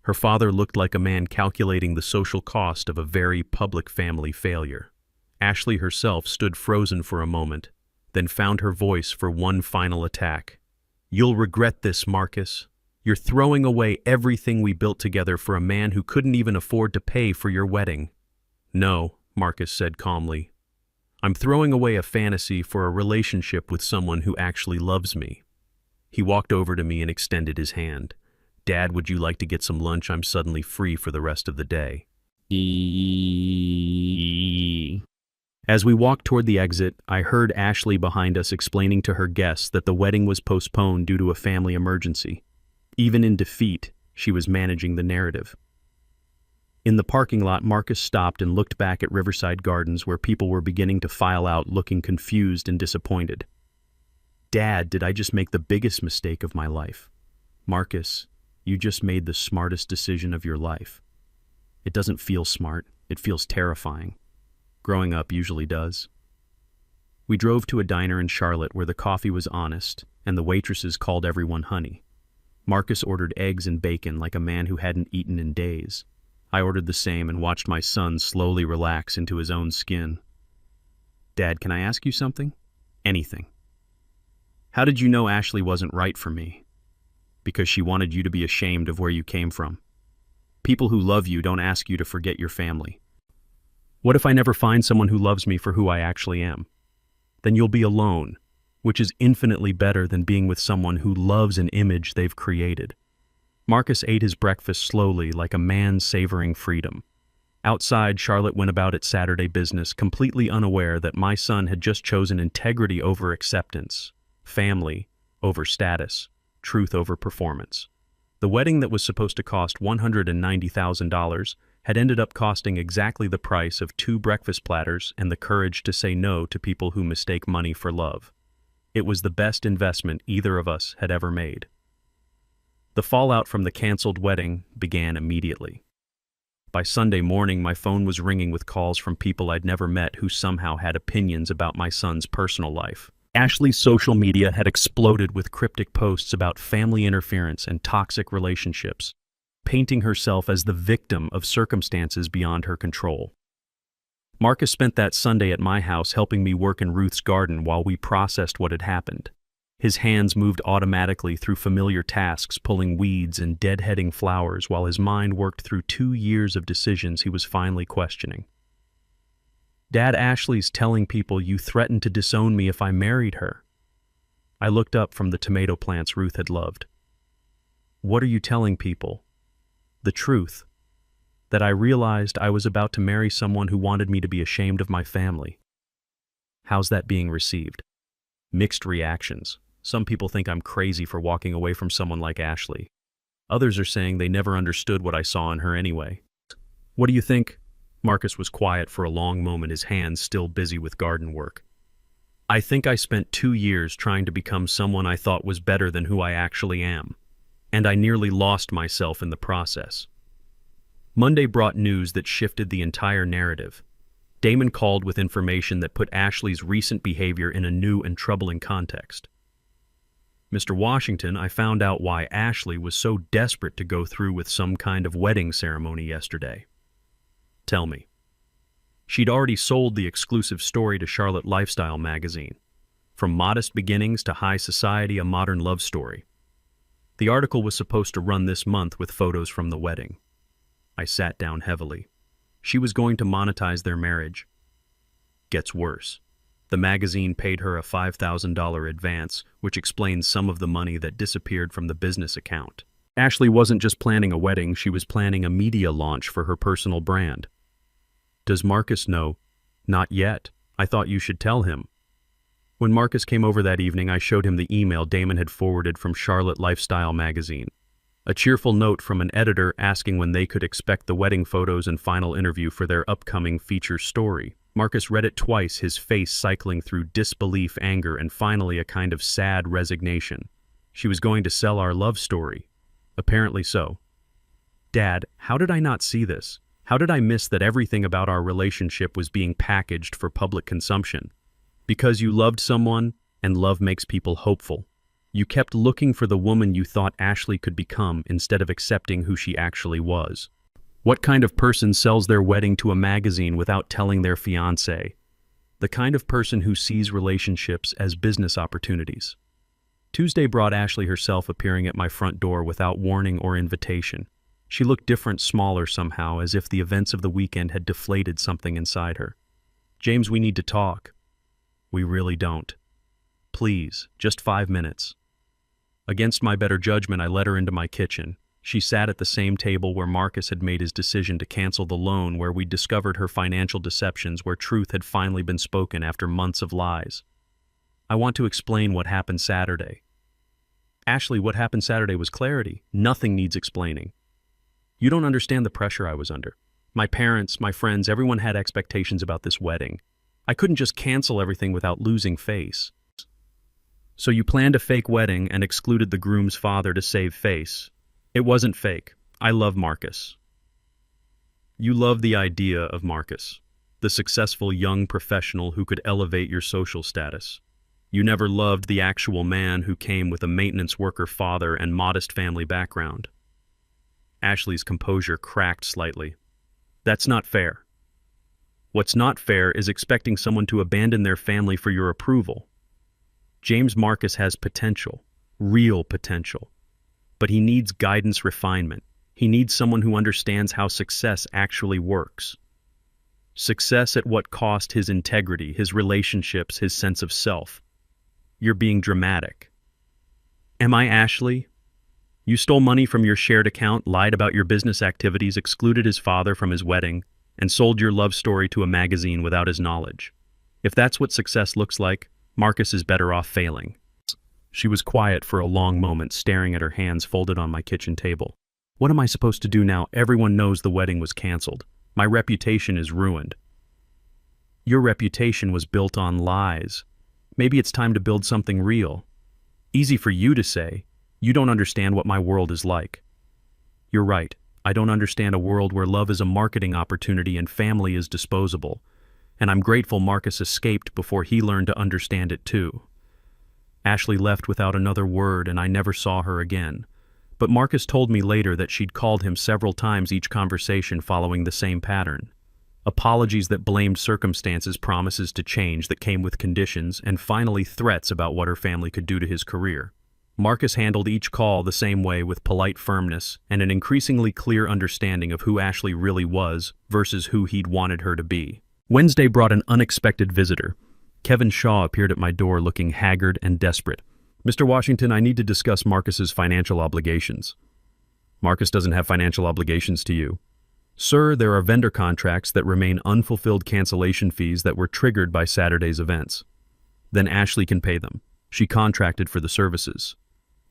Her father looked like a man calculating the social cost of a very public family failure. Ashley herself stood frozen for a moment, then found her voice for one final attack. You'll regret this, Marcus. You're throwing away everything we built together for a man who couldn't even afford to pay for your wedding. No, Marcus said calmly. I'm throwing away a fantasy for a relationship with someone who actually loves me. He walked over to me and extended his hand. Dad, would you like to get some lunch? I'm suddenly free for the rest of the day. As we walked toward the exit, I heard Ashley behind us explaining to her guests that the wedding was postponed due to a family emergency. Even in defeat, she was managing the narrative. In the parking lot, Marcus stopped and looked back at Riverside Gardens, where people were beginning to file out, looking confused and disappointed. Dad, did I just make the biggest mistake of my life? Marcus, you just made the smartest decision of your life. It doesn't feel smart. It feels terrifying. Growing up usually does. We drove to a diner in Charlotte where the coffee was honest and the waitresses called everyone honey. Marcus ordered eggs and bacon like a man who hadn't eaten in days. I ordered the same and watched my son slowly relax into his own skin. "Dad, can I ask you something?" "Anything." "How did you know Ashley wasn't right for me?" "Because she wanted you to be ashamed of where you came from. People who love you don't ask you to forget your family." "What if I never find someone who loves me for who I actually am?" "Then you'll be alone, which is infinitely better than being with someone who loves an image they've created." Marcus ate his breakfast slowly, like a man savoring freedom. Outside, Charlotte went about its Saturday business, completely unaware that my son had just chosen integrity over acceptance, family over status, truth over performance. The wedding that was supposed to cost $190,000 had ended up costing exactly the price of 2 breakfast platters and the courage to say no to people who mistake money for love. It was the best investment either of us had ever made. The fallout from the canceled wedding began immediately. By Sunday morning, my phone was ringing with calls from people I'd never met who somehow had opinions about my son's personal life. Ashley's social media had exploded with cryptic posts about family interference and toxic relationships, painting herself as the victim of circumstances beyond her control. Marcus spent that Sunday at my house helping me work in Ruth's garden while we processed what had happened. His hands moved automatically through familiar tasks, pulling weeds and deadheading flowers, while his mind worked through 2 years of decisions he was finally questioning. "Dad, Ashley's telling people you threatened to disown me if I married her." I looked up from the tomato plants Ruth had loved. "What are you telling people?" "The truth. That I realized I was about to marry someone who wanted me to be ashamed of my family." "How's that being received?" "Mixed reactions. Some people think I'm crazy for walking away from someone like Ashley. Others are saying they never understood what I saw in her anyway." "What do you think?" Marcus was quiet for a long moment, his hands still busy with garden work. "I think I spent 2 years trying to become someone I thought was better than who I actually am, and I nearly lost myself in the process." Monday brought news that shifted the entire narrative. Damon called with information that put Ashley's recent behavior in a new and troubling context. "Mr. Washington, I found out why Ashley was so desperate to go through with some kind of wedding ceremony yesterday." "Tell me." "She'd already sold the exclusive story to Charlotte Lifestyle magazine. From modest beginnings to high society, a modern love story. The article was supposed to run this month with photos from the wedding." I sat down heavily. She was going to monetize their marriage. Gets worse. The magazine paid her a $5,000 advance, which explains some of the money that disappeared from the business account. Ashley wasn't just planning a wedding, she was planning a media launch for her personal brand. "Does Marcus know?" "Not yet. I thought you should tell him." When Marcus came over that evening, I showed him the email Damon had forwarded from Charlotte Lifestyle magazine. A cheerful note from an editor asking when they could expect the wedding photos and final interview for their upcoming feature story. Marcus read it twice, his face cycling through disbelief, anger, and finally a kind of sad resignation. She was going to sell our love story. Apparently so. "Dad, how did I not see this? How did I miss that everything about our relationship was being packaged for public consumption? Because you loved someone, and love makes people hopeful. You kept looking for the woman you thought Ashley could become instead of accepting who she actually was. What kind of person sells their wedding to a magazine without telling their fiancé? The kind of person who sees relationships as business opportunities." Tuesday brought Ashley herself appearing at my front door without warning or invitation. She looked different, smaller somehow, as if the events of the weekend had deflated something inside her. "James, we need to talk." "We really don't." "Please, just 5 minutes." Against my better judgment, I led her into my kitchen. She sat at the same table where Marcus had made his decision to cancel the loan, where we discovered her financial deceptions, where truth had finally been spoken after months of lies. "I want to explain what happened Saturday." "Ashley, what happened Saturday was clarity. Nothing needs explaining." "You don't understand the pressure I was under. My parents, my friends, everyone had expectations about this wedding. I couldn't just cancel everything without losing face." "So you planned a fake wedding and excluded the groom's father to save face." "It wasn't fake. I love Marcus." "You love the idea of Marcus." the successful young professional who could elevate your social status. You never loved the actual man who came with a maintenance worker father and modest family background. Ashley's composure cracked slightly. That's not fair. What's not fair is expecting someone to abandon their family for your approval. James Marcus has potential, real potential. But he needs guidance, refinement. He needs someone who understands how success actually works. Success at what cost? His integrity, his relationships, his sense of self. You're being dramatic. Am I Ashley? You stole money from your shared account, lied about your business activities, excluded his father from his wedding, and sold your love story to a magazine without his knowledge. If that's what success looks like, Marcus is better off failing. She was quiet for a long moment, staring at her hands folded on my kitchen table. What am I supposed to do now? Everyone knows the wedding was canceled. My reputation is ruined. Your reputation was built on lies. Maybe it's time to build something real. Easy for you to say. You don't understand what my world is like. You're right. I don't understand a world where love is a marketing opportunity and family is disposable. And I'm grateful Marcus escaped before he learned to understand it too. Ashley left without another word and I never saw her again. But Marcus told me later that she'd called him several times, each conversation following the same pattern. Apologies that blamed circumstances, promises to change that came with conditions, and finally threats about what her family could do to his career. Marcus handled each call the same way, with polite firmness and an increasingly clear understanding of who Ashley really was versus who he'd wanted her to be. Wednesday brought an unexpected visitor. Kevin Shaw appeared at my door looking haggard and desperate. Mr. Washington, I need to discuss Marcus's financial obligations. Marcus doesn't have financial obligations to you. Sir, there are vendor contracts that remain unfulfilled, cancellation fees that were triggered by Saturday's events. Then Ashley can pay them. She contracted for the services.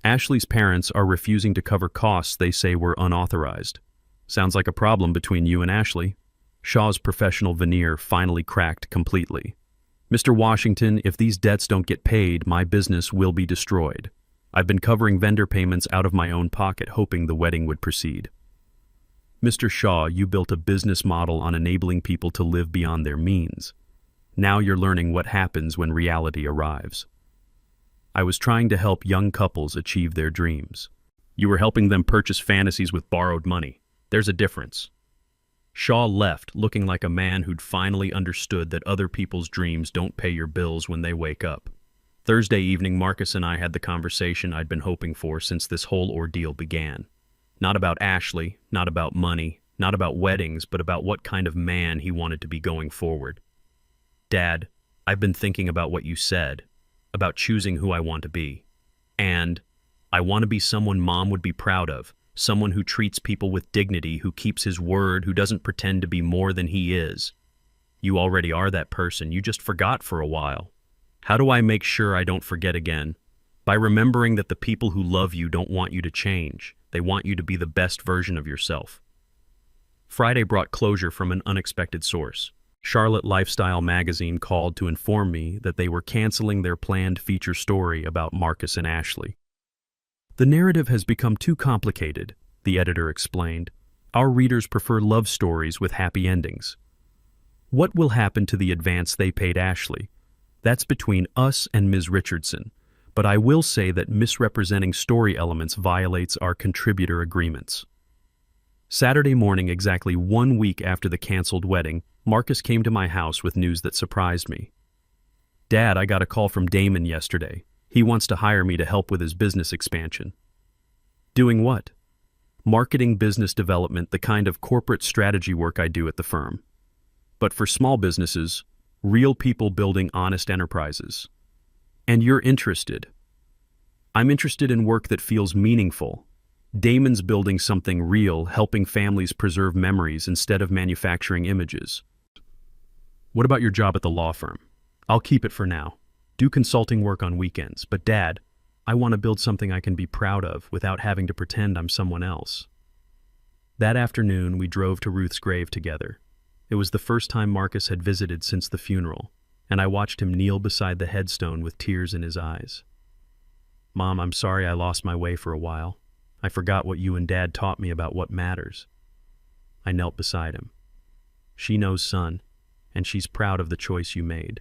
Ashley's parents are refusing to cover costs they say were unauthorized. Sounds like a problem between you and Ashley. Shaw's professional veneer finally cracked completely. Mr. Washington, if these debts don't get paid, my business will be destroyed. I've been covering vendor payments out of my own pocket, hoping the wedding would proceed. Mr. Shaw, you built a business model on enabling people to live beyond their means. Now you're learning what happens when reality arrives. I was trying to help young couples achieve their dreams. You were helping them purchase fantasies with borrowed money. There's a difference. Shaw left, looking like a man who'd finally understood that other people's dreams don't pay your bills when they wake up. Thursday evening, Marcus and I had the conversation I'd been hoping for since this whole ordeal began. Not about Ashley, not about money, not about weddings, but about what kind of man he wanted to be going forward. Dad, I've been thinking about what you said, about choosing who I want to be. And I want to be someone Mom would be proud of. Someone who treats people with dignity, who keeps his word, who doesn't pretend to be more than he is. You already are that person. You just forgot for a while. How do I make sure I don't forget again? By remembering that the people who love you don't want you to change. They want you to be the best version of yourself. Friday brought closure from an unexpected source. Charlotte Lifestyle magazine called to inform me that they were canceling their planned feature story about Marcus and Ashley. The narrative has become too complicated, the editor explained. Our readers prefer love stories with happy endings. What will happen to the advance they paid Ashley? That's between us and Ms. Richardson, but I will say that misrepresenting story elements violates our contributor agreements. Saturday morning, exactly 1 week after the canceled wedding, Marcus came to my house with news that surprised me. Dad, I got a call from Damon yesterday. He wants to hire me to help with his business expansion. Doing what? Marketing, business development, the kind of corporate strategy work I do at the firm. But for small businesses, real people building honest enterprises. And you're interested. I'm interested in work that feels meaningful. Damon's building something real, helping families preserve memories instead of manufacturing images. What about your job at the law firm? I'll keep it for now. Do consulting work on weekends, but Dad, I want to build something I can be proud of without having to pretend I'm someone else. That afternoon, we drove to Ruth's grave together. It was the first time Marcus had visited since the funeral, and I watched him kneel beside the headstone with tears in his eyes. Mom, I'm sorry I lost my way for a while. I forgot what you and Dad taught me about what matters. I knelt beside him. She knows, son, and she's proud of the choice you made."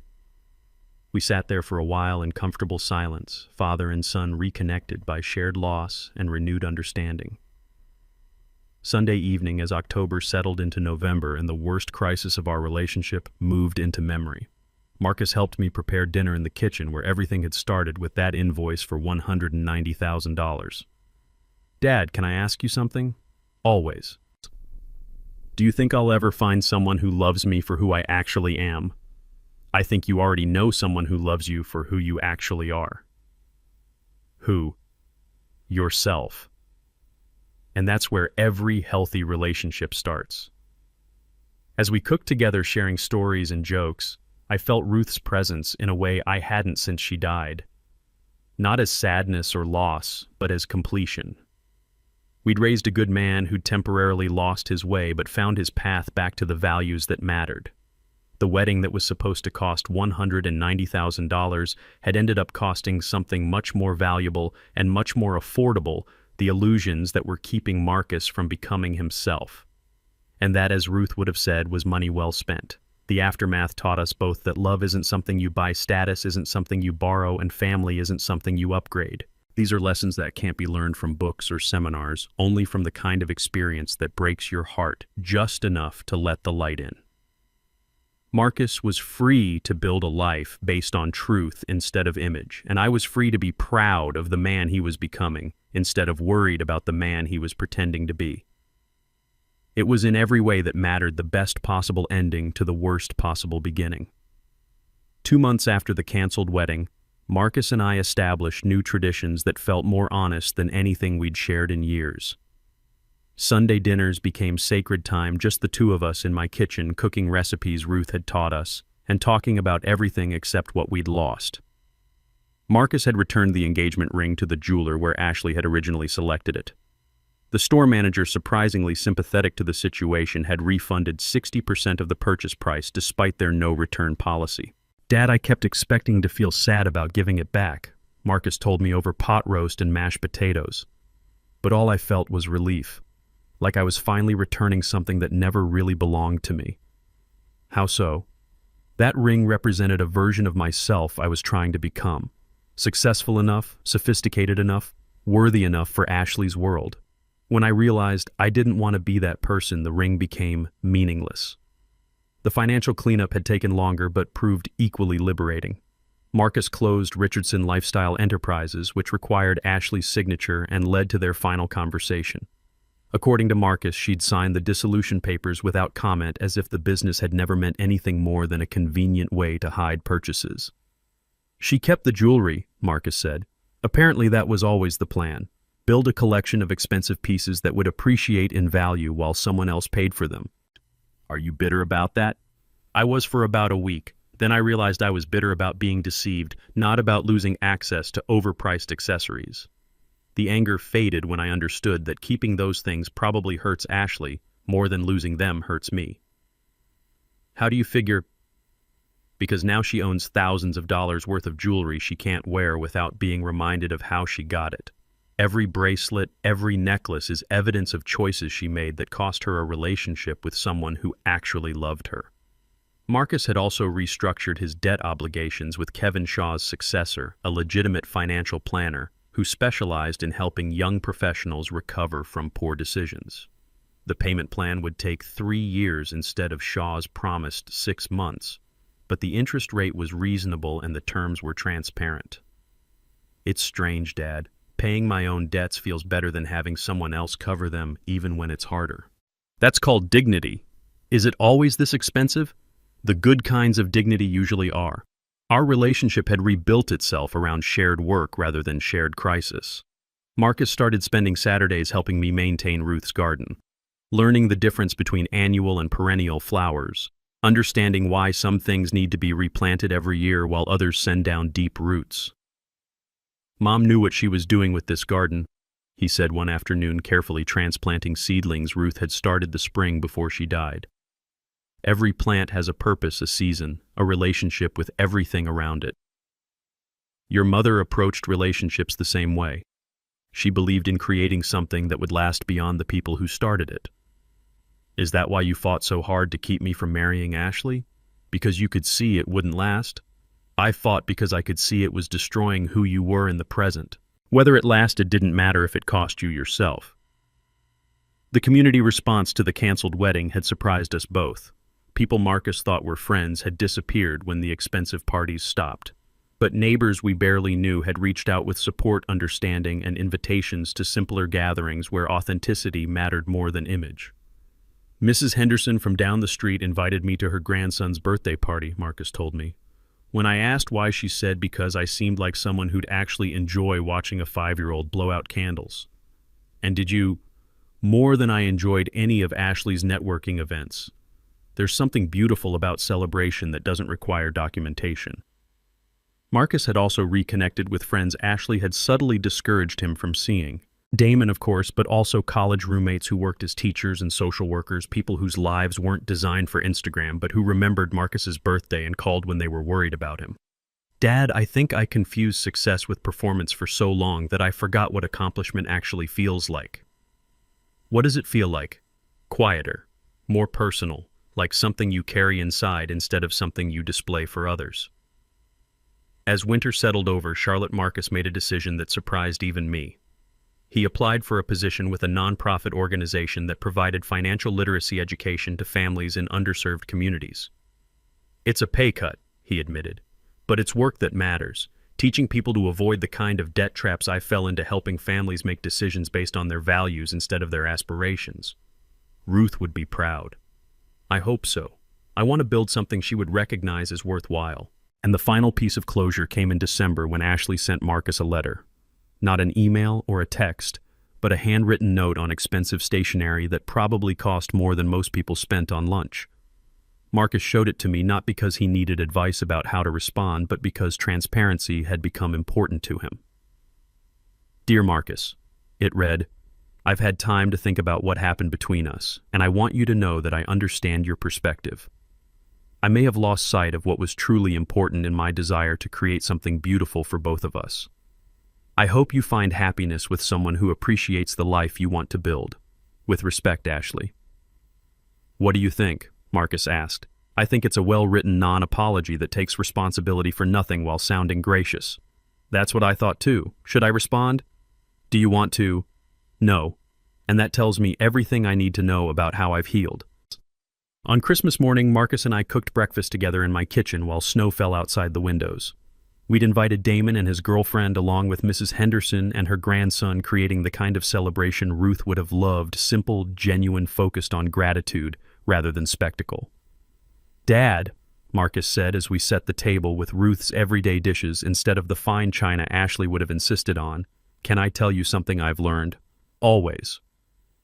We sat there for a while in comfortable silence, father and son reconnected by shared loss and renewed understanding. Sunday evening, as October settled into November and the worst crisis of our relationship moved into memory, Marcus helped me prepare dinner in the kitchen where everything had started with that invoice for $190,000. "Dad, can I ask you something?" "Always." "Do you think I'll ever find someone who loves me for who I actually am?" "I think you already know someone who loves you for who you actually are." "Who?" "Yourself." And that's where every healthy relationship starts. As we cooked together sharing stories and jokes, I felt Ruth's presence in a way I hadn't since she died. Not as sadness or loss, but as completion. We'd raised a good man who'd temporarily lost his way but found his path back to the values that mattered. The wedding that was supposed to cost $190,000 had ended up costing something much more valuable and much more affordable: the illusions that were keeping Marcus from becoming himself. And that, as Ruth would have said, was money well spent. The aftermath taught us both that love isn't something you buy, status isn't something you borrow, and family isn't something you upgrade. These are lessons that can't be learned from books or seminars, only from the kind of experience that breaks your heart just enough to let the light in. Marcus was free to build a life based on truth instead of image, and I was free to be proud of the man he was becoming instead of worried about the man he was pretending to be. It was in every way that mattered the best possible ending to the worst possible beginning. 2 months after the canceled wedding, Marcus and I established new traditions that felt more honest than anything we'd shared in years. Sunday dinners became sacred time, just the two of us in my kitchen cooking recipes Ruth had taught us and talking about everything except what we'd lost. Marcus had returned the engagement ring to the jeweler where Ashley had originally selected it. The store manager, surprisingly sympathetic to the situation, had refunded 60% of the purchase price despite their no-return policy. "Dad, I kept expecting to feel sad about giving it back," Marcus told me over pot roast and mashed potatoes. But all I felt was relief, like I was finally returning something that never really belonged to me. How so? That ring represented a version of myself I was trying to become. Successful enough, sophisticated enough, worthy enough for Ashley's world. When I realized I didn't want to be that person, the ring became meaningless. The financial cleanup had taken longer but proved equally liberating. Marcus closed Richardson Lifestyle Enterprises, which required Ashley's signature and led to their final conversation. According to Marcus, she'd signed the dissolution papers without comment, as if the business had never meant anything more than a convenient way to hide purchases. "She kept the jewelry," Marcus said. "Apparently that was always the plan. Build a collection of expensive pieces that would appreciate in value while someone else paid for them." "Are you bitter about that?" "I was for about a week. Then I realized I was bitter about being deceived, not about losing access to overpriced accessories. The anger faded when I understood that keeping those things probably hurts Ashley more than losing them hurts me." "How do you figure?" "Because now she owns thousands of dollars worth of jewelry she can't wear without being reminded of how she got it. Every bracelet, every necklace is evidence of choices she made that cost her a relationship with someone who actually loved her." Marcus had also restructured his debt obligations with Kevin Shaw's successor, a legitimate financial planner who specialized in helping young professionals recover from poor decisions. The payment plan would take 3 years instead of Shaw's promised 6 months, but the interest rate was reasonable and the terms were transparent. "It's strange, Dad. Paying my own debts feels better than having someone else cover them, even when it's harder." "That's called dignity. Is it always this expensive?" "The good kinds of dignity usually are." Our relationship had rebuilt itself around shared work rather than shared crisis. Marcus started spending Saturdays helping me maintain Ruth's garden, learning the difference between annual and perennial flowers, understanding why some things need to be replanted every year while others send down deep roots. "Mom knew what she was doing with this garden," he said one afternoon, carefully transplanting seedlings Ruth had started the spring before she died. "Every plant has a purpose, a season, a relationship with everything around it. Your mother approached relationships the same way. She believed in creating something that would last beyond the people who started it. Is that why you fought so hard to keep me from marrying Ashley? Because you could see it wouldn't last. I fought because I could see it was destroying who you were in the present. Whether it lasted didn't matter if it cost you yourself. The community response to the canceled wedding had surprised us both. People Marcus thought were friends had disappeared when the expensive parties stopped. But neighbors we barely knew had reached out with support, understanding, and invitations to simpler gatherings where authenticity mattered more than image. Mrs. Henderson from down the street invited me to her grandson's birthday party, Marcus told me. When I asked why, she said because I seemed like someone who'd actually enjoy watching a 5-year-old blow out candles. And did you? More than I enjoyed any of Ashley's networking events. There's something beautiful about celebration that doesn't require documentation. Marcus had also reconnected with friends Ashley had subtly discouraged him from seeing. Damon, of course, but also college roommates who worked as teachers and social workers, people whose lives weren't designed for Instagram, but who remembered Marcus's birthday and called when they were worried about him. Dad, I think I confused success with performance for so long that I forgot what accomplishment actually feels like. What does it feel like? Quieter, more personal, like something you carry inside instead of something you display for others. As winter settled over, Charlotte Marcus made a decision that surprised even me. He applied for a position with a nonprofit organization that provided financial literacy education to families in underserved communities. It's a pay cut, he admitted, but it's work that matters, teaching people to avoid the kind of debt traps I fell into, helping families make decisions based on their values instead of their aspirations. Ruth would be proud. I hope so. I want to build something she would recognize as worthwhile. And the final piece of closure came in December when Ashley sent Marcus a letter. Not an email or a text, but a handwritten note on expensive stationery that probably cost more than most people spent on lunch. Marcus showed it to me not because he needed advice about how to respond, but because transparency had become important to him. Dear Marcus, it read, I've had time to think about what happened between us, and I want you to know that I understand your perspective. I may have lost sight of what was truly important in my desire to create something beautiful for both of us. I hope you find happiness with someone who appreciates the life you want to build. With respect, Ashley. What do you think? Marcus asked. I think it's a well-written non-apology that takes responsibility for nothing while sounding gracious. That's what I thought too. Should I respond? Do you want to? No. And that tells me everything I need to know about how I've healed. On Christmas morning, Marcus and I cooked breakfast together in my kitchen while snow fell outside the windows. We'd invited Damon and his girlfriend along with Mrs. Henderson and her grandson, creating the kind of celebration Ruth would have loved, simple, genuine, focused on gratitude rather than spectacle. Dad, Marcus said as we set the table with Ruth's everyday dishes instead of the fine china Ashley would have insisted on, can I tell you something I've learned? Always.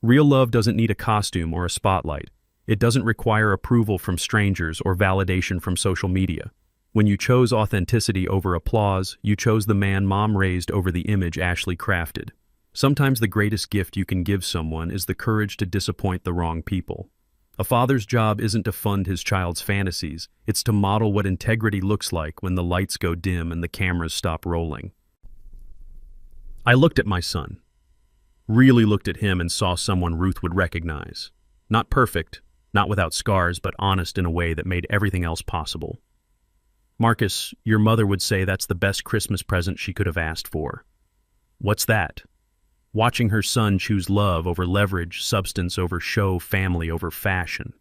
Real love doesn't need a costume or a spotlight. It doesn't require approval from strangers or validation from social media. When you chose authenticity over applause, you chose the man Mom raised over the image Ashley crafted. Sometimes the greatest gift you can give someone is the courage to disappoint the wrong people. A father's job isn't to fund his child's fantasies, it's to model what integrity looks like when the lights go dim and the cameras stop rolling. I looked at my son. Really looked at him and saw someone Ruth would recognize. Not perfect, not without scars, but honest in a way that made everything else possible. Marcus, your mother would say that's the best Christmas present she could have asked for. What's that? Watching her son choose love over leverage, substance over show, family over fashion.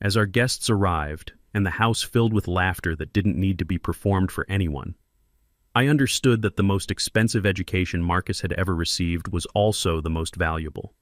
As our guests arrived, and the house filled with laughter that didn't need to be performed for anyone, I understood that the most expensive education Marcus had ever received was also the most valuable.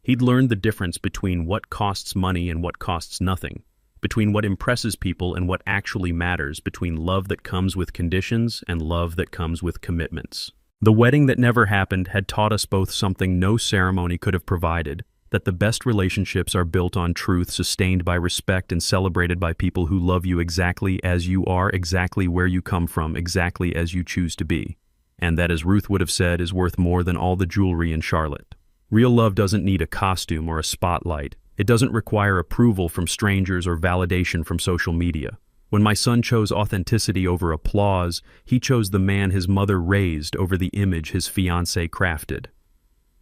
He'd learned the difference between what costs money and what costs nothing, between what impresses people and what actually matters, between love that comes with conditions and love that comes with commitments. The wedding that never happened had taught us both something no ceremony could have provided, that the best relationships are built on truth, sustained by respect and celebrated by people who love you exactly as you are, exactly where you come from, exactly as you choose to be. And that, as Ruth would have said, is worth more than all the jewelry in Charlotte. Real love doesn't need a costume or a spotlight. It doesn't require approval from strangers or validation from social media. When my son chose authenticity over applause, he chose the man his mother raised over the image his fiancée crafted.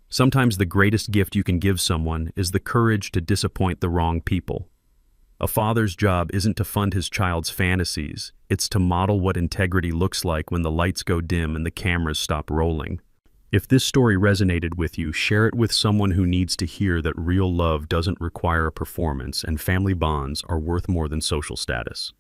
Sometimes the greatest gift you can give someone is the courage to disappoint the wrong people. A father's job isn't to fund his child's fantasies, it's to model what integrity looks like when the lights go dim and the cameras stop rolling. If this story resonated with you, share it with someone who needs to hear that real love doesn't require a performance and family bonds are worth more than social status.